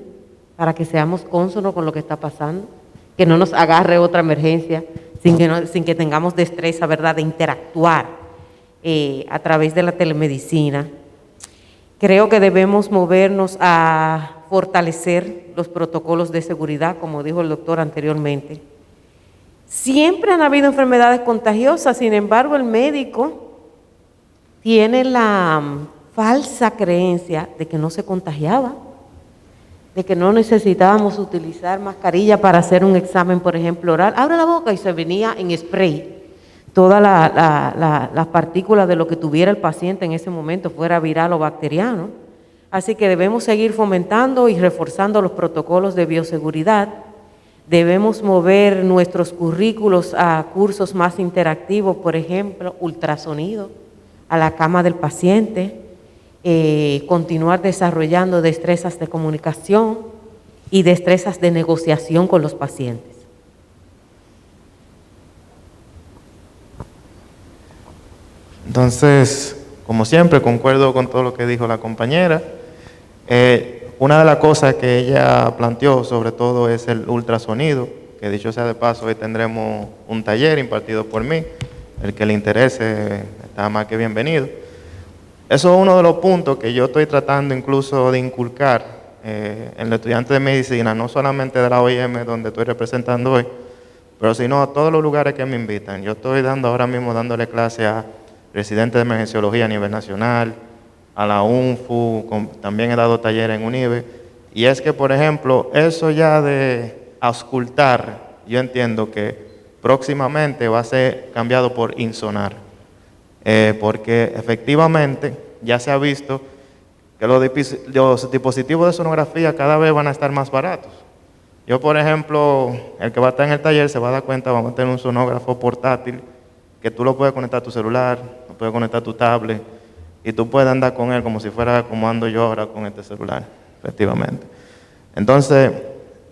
para que seamos cónsonos con lo que está pasando, que no nos agarre otra emergencia sin que tengamos destreza, ¿verdad?, de interactuar a través de la telemedicina. Creo que debemos movernos a fortalecer los protocolos de seguridad, como dijo el doctor anteriormente. Siempre han habido enfermedades contagiosas, sin embargo, el médico tiene la falsa creencia de que no se contagiaba, de que no necesitábamos utilizar mascarilla para hacer un examen, por ejemplo, oral. Abre la boca y se venía en spray todas las partículas de lo que tuviera el paciente en ese momento, fuera viral o bacteriano. Así que debemos seguir fomentando y reforzando los protocolos de bioseguridad. Debemos mover nuestros currículos a cursos más interactivos, por ejemplo, ultrasonido, a la cama del paciente, continuar desarrollando destrezas de comunicación y destrezas de negociación con los pacientes. Entonces, como siempre, concuerdo con todo lo que dijo la compañera. Una de las cosas que ella planteó sobre todo es el ultrasonido, que dicho sea de paso, hoy tendremos un taller impartido por mí. El que le interese está más que bienvenido. Eso es uno de los puntos que yo estoy tratando incluso de inculcar en los estudiantes de medicina, no solamente de la OIM donde estoy representando hoy, pero sino a todos los lugares que me invitan. Yo estoy ahora mismo dándole clase a residentes de emergenciología a nivel nacional, a la UNFU, también he dado talleres en UNIBE, y es que, por ejemplo, eso ya de auscultar, yo entiendo que próximamente va a ser cambiado por insonar, porque efectivamente ya se ha visto que los dispositivos de sonografía cada vez van a estar más baratos. Yo, por ejemplo, el que va a estar en el taller se va a dar cuenta, vamos a tener un sonógrafo portátil que tú lo puedes conectar a tu celular, lo puedes conectar a tu tablet y tú puedes andar con él como si fuera como ando yo ahora con este celular, efectivamente. Entonces,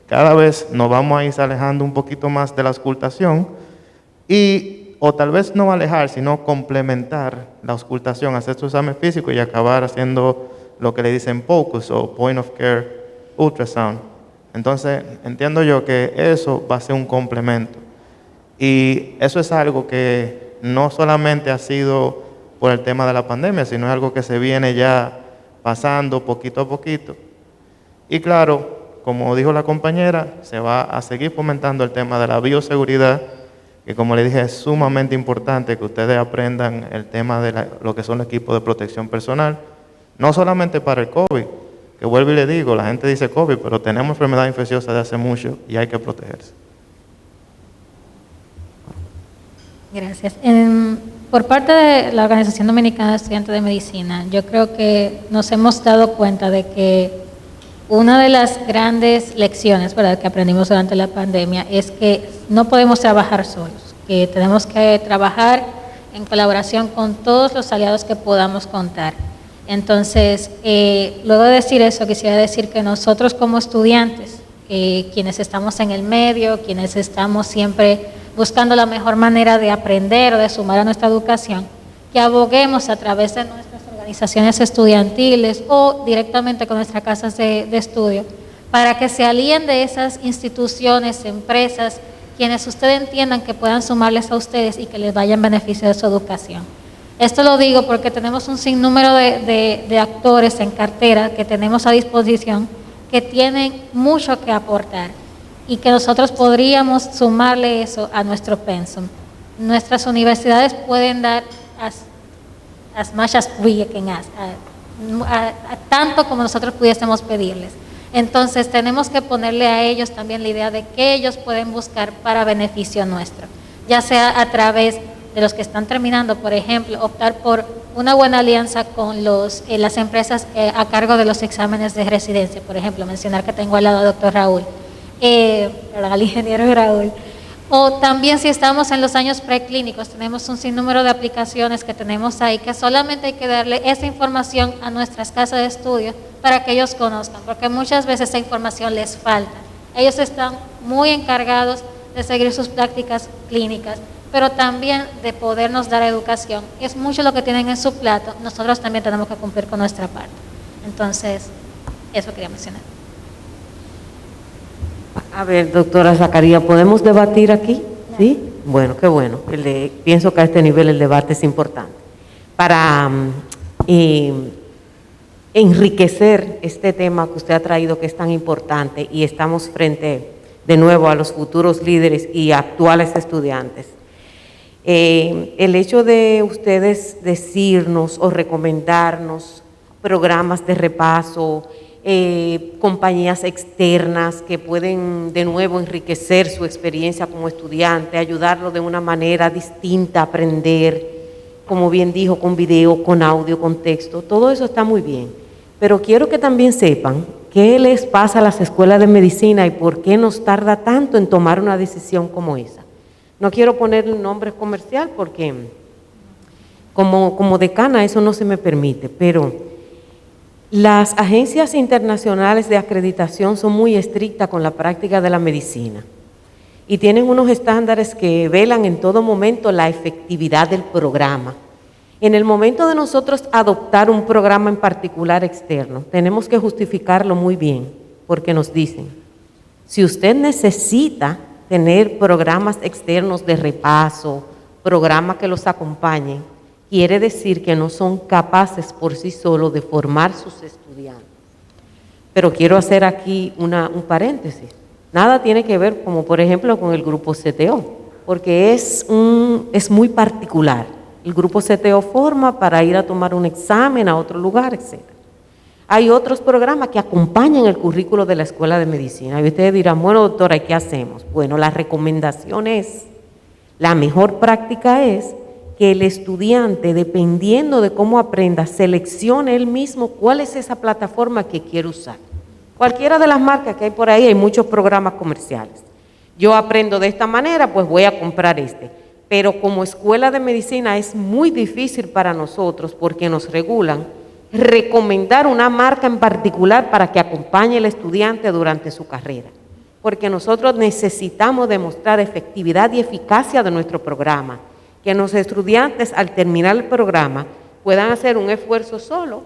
cada vez nos vamos a ir alejando un poquito más de la auscultación o tal vez no alejar, sino complementar la auscultación, hacer su examen físico y acabar haciendo lo que le dicen POCUS o Point of Care Ultrasound. Entonces, entiendo yo que eso va a ser un complemento. Y eso es algo que no solamente ha sido por el tema de la pandemia, sino es algo que se viene ya pasando poquito a poquito. Y claro, como dijo la compañera, se va a seguir fomentando el tema de la bioseguridad, que como le dije es sumamente importante que ustedes aprendan el tema de lo que son los equipos de protección personal, no solamente para el COVID, que vuelvo y le digo, la gente dice COVID, pero tenemos enfermedad infecciosa de hace mucho y hay que protegerse. Gracias. Por parte de la Organización Dominicana de Estudiantes de Medicina, yo creo que nos hemos dado cuenta de que una de las grandes lecciones, ¿verdad?, que aprendimos durante la pandemia es que no podemos trabajar solos, que tenemos que trabajar en colaboración con todos los aliados que podamos contar. Entonces, luego de decir eso, quisiera decir que nosotros como estudiantes, quienes estamos en el medio, quienes estamos siempre buscando la mejor manera de aprender o de sumar a nuestra educación, que aboguemos a través de nuestras organizaciones estudiantiles o directamente con nuestras casas de estudio, para que se alíen de esas instituciones, empresas, quienes ustedes entiendan que puedan sumarles a ustedes y que les vaya en beneficio de su educación. Esto lo digo porque tenemos un sinnúmero de actores en cartera que tenemos a disposición que tienen mucho que aportar y que nosotros podríamos sumarle eso a nuestro pensum. Nuestras universidades pueden dar as much as we can ask, tanto como nosotros pudiésemos pedirles. Entonces tenemos que ponerle a ellos también la idea de que ellos pueden buscar para beneficio nuestro, ya sea a través de los que están terminando, por ejemplo, optar por una buena alianza con las empresas a cargo de los exámenes de residencia, por ejemplo, mencionar que tengo al lado al doctor Raúl, al ingeniero Raúl, o también si estamos en los años preclínicos, tenemos un sinnúmero de aplicaciones que tenemos ahí, que solamente hay que darle esa información a nuestras casas de estudio para que ellos conozcan, porque muchas veces esa información les falta. Ellos están muy encargados de seguir sus prácticas clínicas, pero también de podernos dar educación. Es mucho lo que tienen en su plato, nosotros también tenemos que cumplir con nuestra parte. Entonces, eso quería mencionar. A ver, doctora Zacarías, ¿podemos debatir aquí? ¿Sí? Bueno, qué bueno. Pienso que a este nivel el debate es importante. Para enriquecer este tema que usted ha traído, que es tan importante, y estamos frente de nuevo a los futuros líderes y actuales estudiantes. El hecho de ustedes decirnos o recomendarnos programas de repaso, compañías externas que pueden de nuevo enriquecer su experiencia como estudiante, ayudarlo de una manera distinta a aprender, como bien dijo, con video, con audio, con texto, todo eso está muy bien. Pero quiero que también sepan qué les pasa a las escuelas de medicina y por qué nos tarda tanto en tomar una decisión como esa. No quiero poner un nombre comercial porque como decana eso no se me permite, pero las agencias internacionales de acreditación son muy estrictas con la práctica de la medicina y tienen unos estándares que velan en todo momento la efectividad del programa. En el momento de nosotros adoptar un programa en particular externo, tenemos que justificarlo muy bien, porque nos dicen, si usted necesita tener programas externos de repaso, programas que los acompañen, quiere decir que no son capaces por sí solos de formar sus estudiantes. Pero quiero hacer aquí un paréntesis. Nada tiene que ver, como por ejemplo, con el grupo CTO, porque es muy particular. El grupo CTO forma para ir a tomar un examen a otro lugar, etc. Hay otros programas que acompañan el currículo de la Escuela de Medicina. Y ustedes dirán, bueno, doctora, ¿y qué hacemos? Bueno, la recomendación es, la mejor práctica es que el estudiante, dependiendo de cómo aprenda, seleccione él mismo cuál es esa plataforma que quiere usar. Cualquiera de las marcas que hay por ahí, hay muchos programas comerciales. Yo aprendo de esta manera, pues voy a comprar este. Pero como escuela de medicina es muy difícil para nosotros, porque nos regulan, recomendar una marca en particular para que acompañe al estudiante durante su carrera. Porque nosotros necesitamos demostrar efectividad y eficacia de nuestro programa. Que los estudiantes al terminar el programa puedan hacer un esfuerzo solo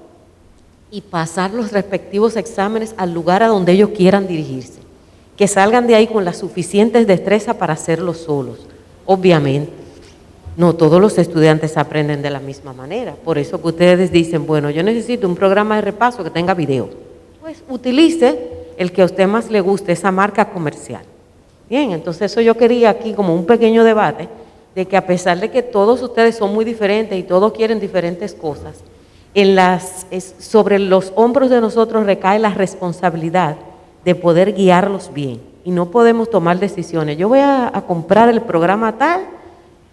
y pasar los respectivos exámenes al lugar a donde ellos quieran dirigirse. Que salgan de ahí con las suficientes destrezas para hacerlo solos. Obviamente, no todos los estudiantes aprenden de la misma manera. Por eso que ustedes dicen, bueno, yo necesito un programa de repaso que tenga video. Pues utilice el que a usted más le guste, esa marca comercial. Bien, entonces eso yo quería aquí como un pequeño debate de que a pesar de que todos ustedes son muy diferentes y todos quieren diferentes cosas, sobre los hombros de nosotros recae la responsabilidad de poder guiarlos bien. Y no podemos tomar decisiones. Yo voy a comprar el programa tal,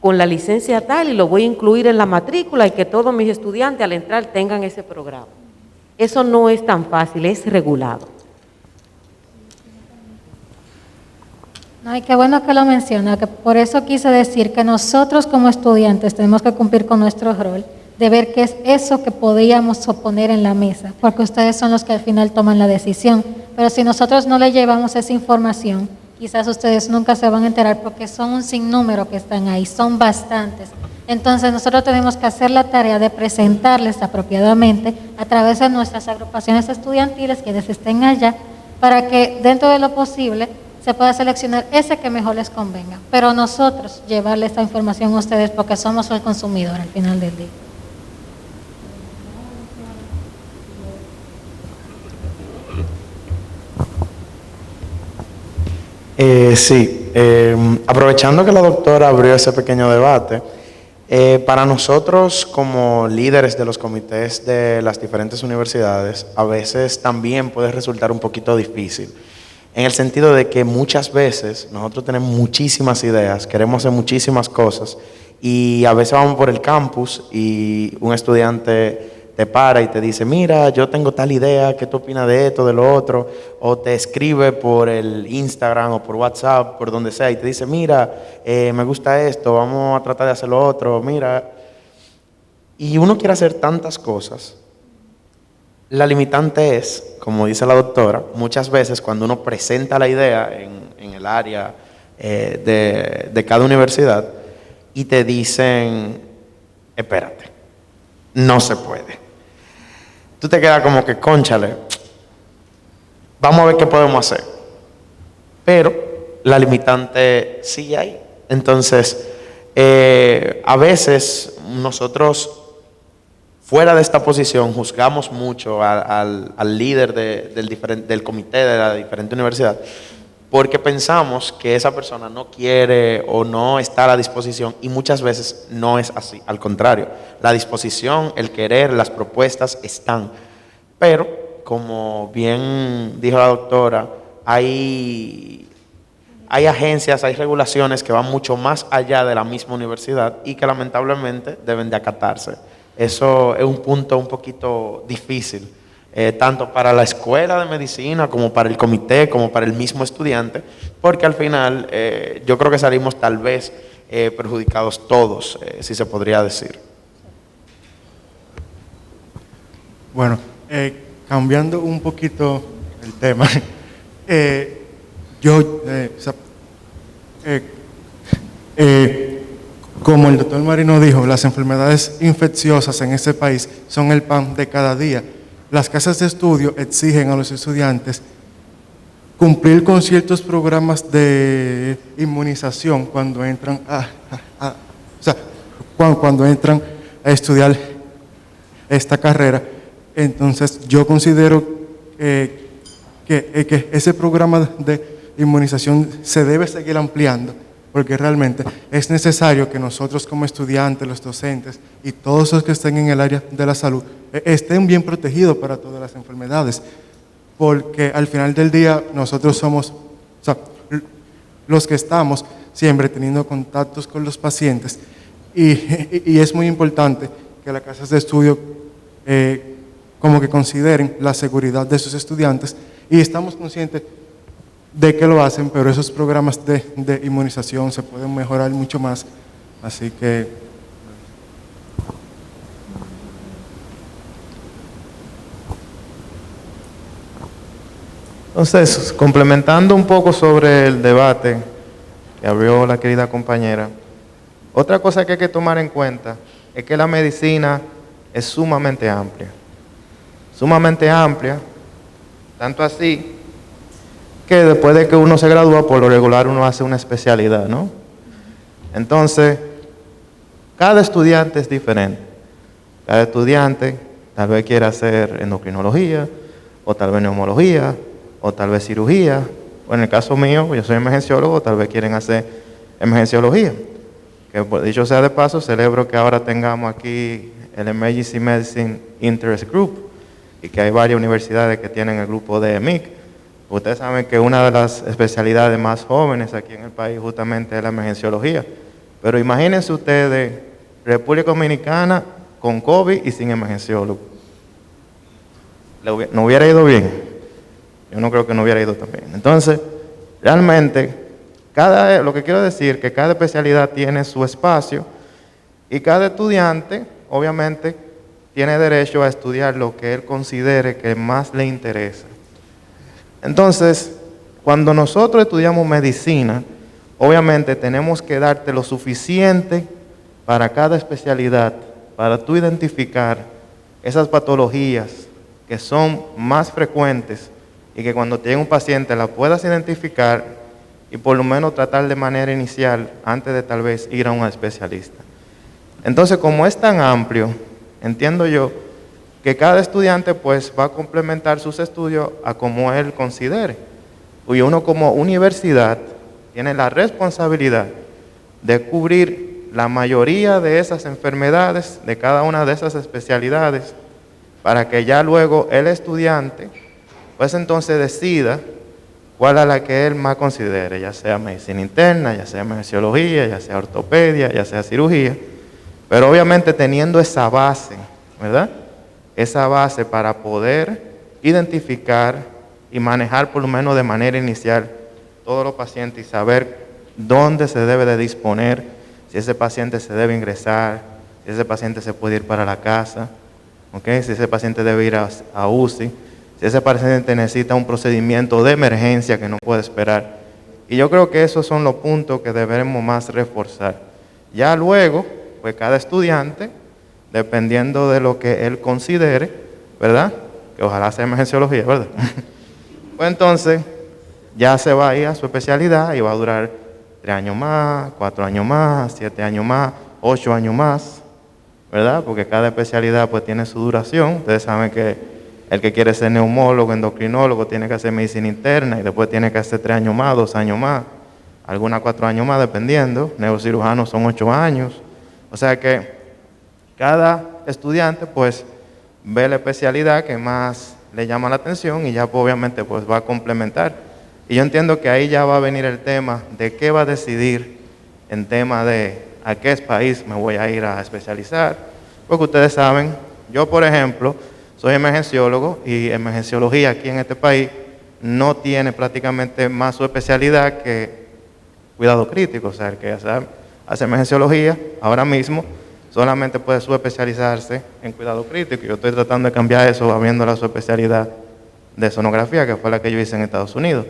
con la licencia tal, y lo voy a incluir en la matrícula y que todos mis estudiantes al entrar tengan ese programa. Eso no es tan fácil, es regulado. No, y qué bueno que lo menciona, que por eso quise decir que nosotros como estudiantes tenemos que cumplir con nuestro rol de ver qué es eso que podíamos oponer en la mesa, porque ustedes son los que al final toman la decisión. Pero si nosotros no le llevamos esa información, quizás ustedes nunca se van a enterar porque son un sinnúmero que están ahí, son bastantes. Entonces nosotros tenemos que hacer la tarea de presentarles apropiadamente a través de nuestras agrupaciones estudiantiles quienes estén allá, para que dentro de lo posible se pueda seleccionar ese que mejor les convenga. Pero nosotros llevarle esta información a ustedes porque somos el consumidor al final del día. Sí, aprovechando que la doctora abrió ese pequeño debate, para nosotros como líderes de los comités de las diferentes universidades, a veces también puede resultar un poquito difícil, en el sentido de que muchas veces nosotros tenemos muchísimas ideas, queremos hacer muchísimas cosas, y a veces vamos por el campus y un estudiante te para y te dice, mira, yo tengo tal idea, ¿qué tú opinas de esto, de lo otro? O te escribe por el Instagram o por WhatsApp, por donde sea, y te dice, mira, me gusta esto, vamos a tratar de hacer lo otro, mira. Y uno quiere hacer tantas cosas. La limitante es, como dice la doctora, muchas veces cuando uno presenta la idea en el área de cada universidad y te dicen, espérate, no se puede. Tú te quedas como que, cónchale, vamos a ver qué podemos hacer. Pero la limitante sigue ahí. Entonces, a veces nosotros, fuera de esta posición, juzgamos mucho al líder del comité de la diferente universidad, porque pensamos que esa persona no quiere o no está a la disposición, y muchas veces no es así, al contrario, la disposición, el querer, las propuestas están, pero como bien dijo la doctora, hay agencias, hay regulaciones que van mucho más allá de la misma universidad y que lamentablemente deben de acatarse. Eso es un punto un poquito difícil. Tanto para la escuela de medicina como para el comité, como para el mismo estudiante, porque al final yo creo que salimos tal vez perjudicados todos, si se podría decir. Bueno, cambiando un poquito el tema, como el doctor Marino dijo, las enfermedades infecciosas en este país son el pan de cada día. Las casas de estudio exigen a los estudiantes cumplir con ciertos programas de inmunización cuando entran cuando entran a estudiar esta carrera. Entonces, yo considero que ese programa de inmunización se debe seguir ampliando, porque realmente es necesario que nosotros como estudiantes, los docentes y todos los que estén en el área de la salud estén bien protegidos para todas las enfermedades, porque al final del día nosotros somos los que estamos siempre teniendo contactos con los pacientes, y es muy importante que las casas de estudio como que consideren la seguridad de sus estudiantes, y estamos conscientes de que lo hacen, pero esos programas de inmunización se pueden mejorar mucho más, así que... Entonces, complementando un poco sobre el debate que abrió la querida compañera, otra cosa que hay que tomar en cuenta es que la medicina es sumamente amplia, tanto así que después de que uno se gradúa, por lo regular uno hace una especialidad, ¿no? Entonces, cada estudiante es diferente. Cada estudiante tal vez quiera hacer endocrinología, o tal vez neumología, o tal vez cirugía, o en el caso mío, yo soy emergenciólogo, tal vez quieren hacer emergenciología. Que dicho sea de paso, celebro que ahora tengamos aquí el Emergency Medicine Interest Group y que hay varias universidades que tienen el grupo de EMIC. Ustedes saben que una de las especialidades más jóvenes aquí en el país justamente es la emergenciología. Pero imagínense ustedes, República Dominicana con COVID y sin emergenciólogo. ¿No hubiera ido bien? Yo no creo que no hubiera ido tan bien. Entonces, realmente, lo que quiero decir es que cada especialidad tiene su espacio y cada estudiante, obviamente, tiene derecho a estudiar lo que él considere que más le interesa. Entonces, cuando nosotros estudiamos medicina, obviamente tenemos que darte lo suficiente para cada especialidad, para tú identificar esas patologías que son más frecuentes y que cuando te llegue un paciente la puedas identificar y por lo menos tratar de manera inicial antes de tal vez ir a un especialista. Entonces, como es tan amplio, entiendo yo que cada estudiante pues va a complementar sus estudios a como él considere. Y uno como universidad tiene la responsabilidad de cubrir la mayoría de esas enfermedades, de cada una de esas especialidades, para que ya luego el estudiante pues entonces decida cuál es la que él más considere, ya sea medicina interna, ya sea emergenciología, ya sea ortopedia, ya sea cirugía, pero obviamente teniendo esa base, ¿verdad? Esa base para poder identificar y manejar por lo menos de manera inicial todos los pacientes y saber dónde se debe de disponer, si ese paciente se debe ingresar, si ese paciente se puede ir para la casa, ¿okay? Si ese paciente debe ir a UCI, si ese paciente necesita un procedimiento de emergencia que no puede esperar. Y yo creo que esos son los puntos que deberemos más reforzar. Ya luego, pues cada estudiante, dependiendo de lo que él considere, ¿verdad? Que ojalá sea emergenciología, ¿verdad? Pues entonces, ya se va a ir a su especialidad y va a durar 3 años más, 4 años más, 7 años más, 8 años más, ¿verdad? Porque cada especialidad pues tiene su duración. Ustedes saben que el que quiere ser neumólogo, endocrinólogo, tiene que hacer medicina interna y después tiene que hacer 3 años más, 2 años más, algunas 4 años más, dependiendo. Neurocirujanos son 8 años. O sea que cada estudiante pues ve la especialidad que más le llama la atención y ya pues, obviamente pues va a complementar. Y yo entiendo que ahí ya va a venir el tema de qué va a decidir en tema de a qué país me voy a ir a especializar. Porque ustedes saben, yo por ejemplo soy emergenciólogo y emergenciología aquí en este país no tiene prácticamente más su especialidad que cuidado crítico. O sea, el que hace emergenciología ahora mismo solamente puede subespecializarse en cuidado crítico. Yo estoy tratando de cambiar eso, abriéndole su especialidad de sonografía, que fue la que yo hice en Estados Unidos.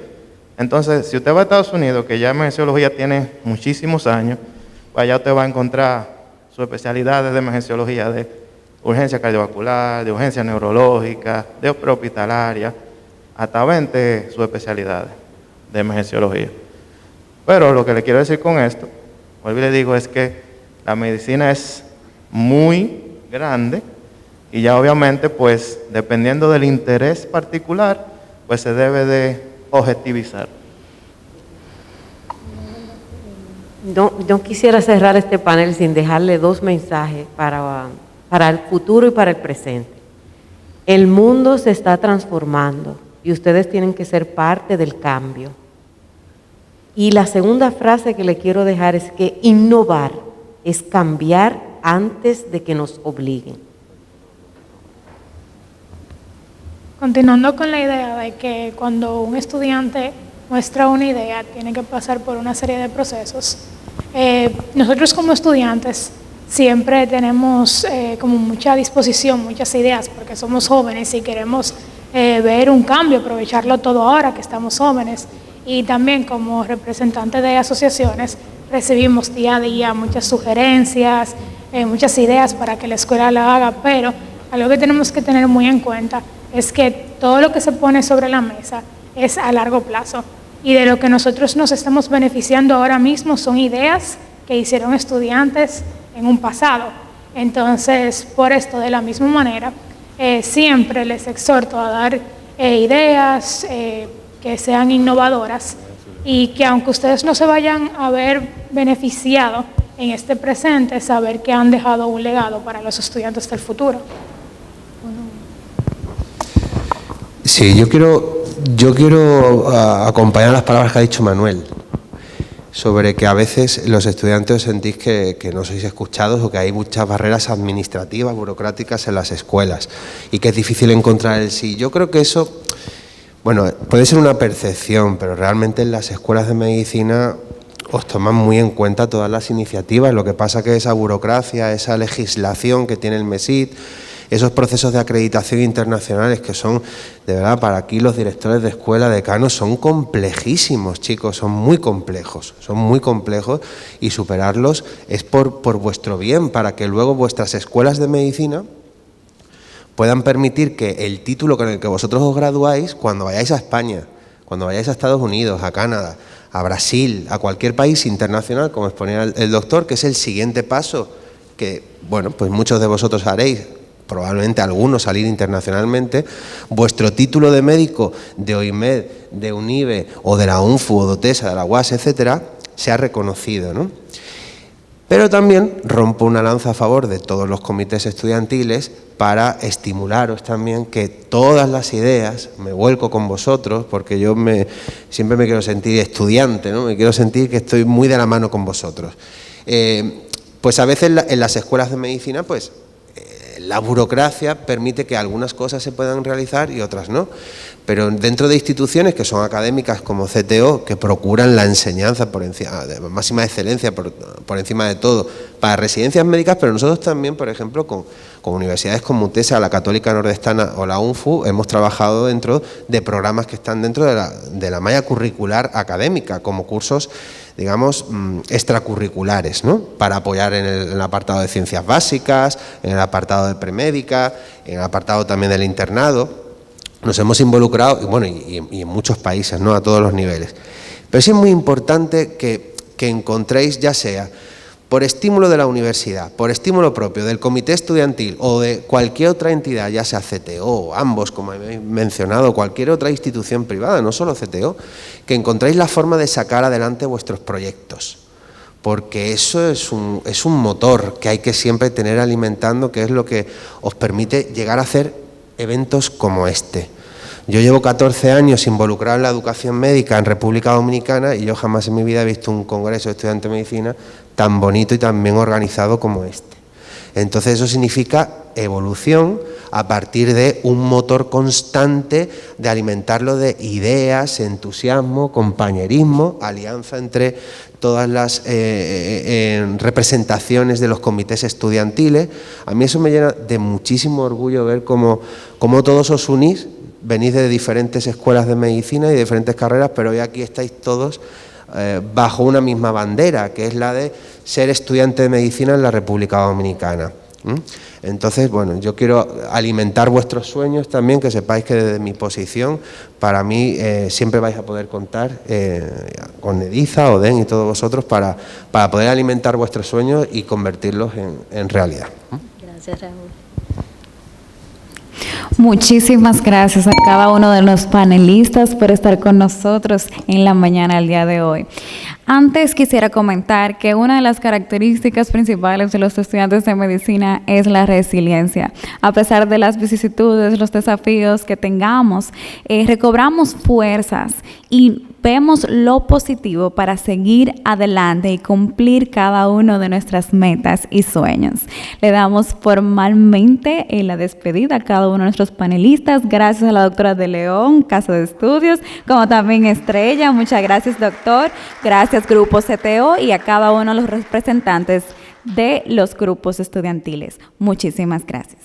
Entonces, si usted va a Estados Unidos, que ya emergenciología tiene muchísimos años, pues allá usted va a encontrar sus especialidades de emergenciología, de urgencia cardiovascular, de urgencia neurológica, de prehospitalaria, hasta 20 subespecialidades de emergenciología. Pero lo que le quiero decir con esto, vuelvo y le digo, es que la medicina es muy grande y ya obviamente pues dependiendo del interés particular pues se debe de objetivizar. No quisiera cerrar este panel sin dejarle 2 mensajes para el futuro y para el presente. El mundo se está transformando y ustedes tienen que ser parte del cambio. Y la segunda frase que le quiero dejar es que innovar es cambiar antes de que nos obliguen. Continuando con la idea de que cuando un estudiante muestra una idea, tiene que pasar por una serie de procesos. Nosotros como estudiantes siempre tenemos como mucha disposición, muchas ideas, porque somos jóvenes y queremos ver un cambio, aprovecharlo todo ahora que estamos jóvenes. Y también como representante de asociaciones recibimos día a día muchas sugerencias, muchas ideas para que la escuela la haga, pero algo que tenemos que tener muy en cuenta es que todo lo que se pone sobre la mesa es a largo plazo. Y de lo que nosotros nos estamos beneficiando ahora mismo son ideas que hicieron estudiantes en un pasado. Entonces, por esto, de la misma manera, siempre les exhorto a dar ideas que sean innovadoras y que aunque ustedes no se vayan a ver beneficiados en este presente, saber que han dejado un legado para los estudiantes del futuro. Sí, yo quiero acompañar las palabras que ha dicho Manuel sobre que a veces los estudiantes os sentís que no sois escuchados o que hay muchas barreras administrativas, burocráticas en las escuelas y que es difícil encontrar el sí. Yo creo que eso, bueno, puede ser una percepción, pero realmente en las escuelas de medicina os toman muy en cuenta todas las iniciativas. Lo que pasa que esa burocracia, esa legislación que tiene el MESIT, esos procesos de acreditación internacionales que son, de verdad, para aquí los directores de escuela, decanos, son complejísimos, chicos, son muy complejos y superarlos es por vuestro bien, para que luego vuestras escuelas de medicina puedan permitir que el título con el que vosotros os graduáis, cuando vayáis a España, cuando vayáis a Estados Unidos, a Canadá, a Brasil, a cualquier país internacional, como exponía el doctor, que es el siguiente paso que, bueno, pues muchos de vosotros haréis, probablemente algunos salir internacionalmente, vuestro título de médico de OIMED, de UNIBE o de la UNFU o de OTESA, de la UAS, etcétera, sea reconocido, ¿no? Pero también rompo una lanza a favor de todos los comités estudiantiles para estimularos también que todas las ideas, me vuelco con vosotros, porque yo siempre me quiero sentir estudiante, ¿no? Me quiero sentir que estoy muy de la mano con vosotros. Pues a veces en las escuelas de medicina, pues la burocracia permite que algunas cosas se puedan realizar y otras no. Pero dentro de instituciones que son académicas como CTO, que procuran la enseñanza por encima, de máxima excelencia por encima de todo, para residencias médicas, pero nosotros también, por ejemplo, con universidades como UTESA, la Católica Nordestana o la UNFU, hemos trabajado dentro de programas que están dentro de la malla curricular académica, como cursos, digamos, extracurriculares, ¿no? Para apoyar en el apartado de ciencias básicas, en el apartado de premédica, en el apartado también del internado. Nos hemos involucrado, y bueno, y en muchos países, ¿no? A todos los niveles. Pero sí es muy importante que encontréis, ya sea por estímulo de la universidad, por estímulo propio del comité estudiantil o de cualquier otra entidad, ya sea CTO o ambos, como he mencionado, cualquier otra institución privada, no solo CTO, que encontréis la forma de sacar adelante vuestros proyectos. Porque eso es un motor que hay que siempre tener alimentando, que es lo que os permite llegar a hacer eventos como este. Yo llevo 14 años involucrado en la educación médica en República Dominicana y yo jamás en mi vida he visto un congreso de estudiantes de medicina tan bonito y tan bien organizado como este. Entonces eso significa evolución a partir de un motor constante de alimentarlo de ideas, entusiasmo, compañerismo, alianza entre todas las representaciones de los comités estudiantiles. A mí eso me llena de muchísimo orgullo ver cómo todos os unís, venís de diferentes escuelas de medicina y de diferentes carreras, pero hoy aquí estáis todos bajo una misma bandera, que es la de ser estudiante de medicina en la República Dominicana. Entonces, bueno, yo quiero alimentar vuestros sueños también, que sepáis que desde mi posición, para mí siempre vais a poder contar con Ediza, Oden y todos vosotros para poder alimentar vuestros sueños y convertirlos en realidad. Gracias, Raúl. Muchísimas gracias a cada uno de los panelistas por estar con nosotros en la mañana del día de hoy. Antes quisiera comentar que una de las características principales de los estudiantes de medicina es la resiliencia. A pesar de las vicisitudes, los desafíos que tengamos, recobramos fuerzas y vemos lo positivo para seguir adelante y cumplir cada uno de nuestras metas y sueños. Le damos formalmente la despedida a cada uno de nuestros panelistas. Gracias a la doctora de León, Casa de Estudios, como también Estrella. Muchas gracias, doctor. Gracias, Grupo CTO, y a cada uno de los representantes de los grupos estudiantiles. Muchísimas gracias.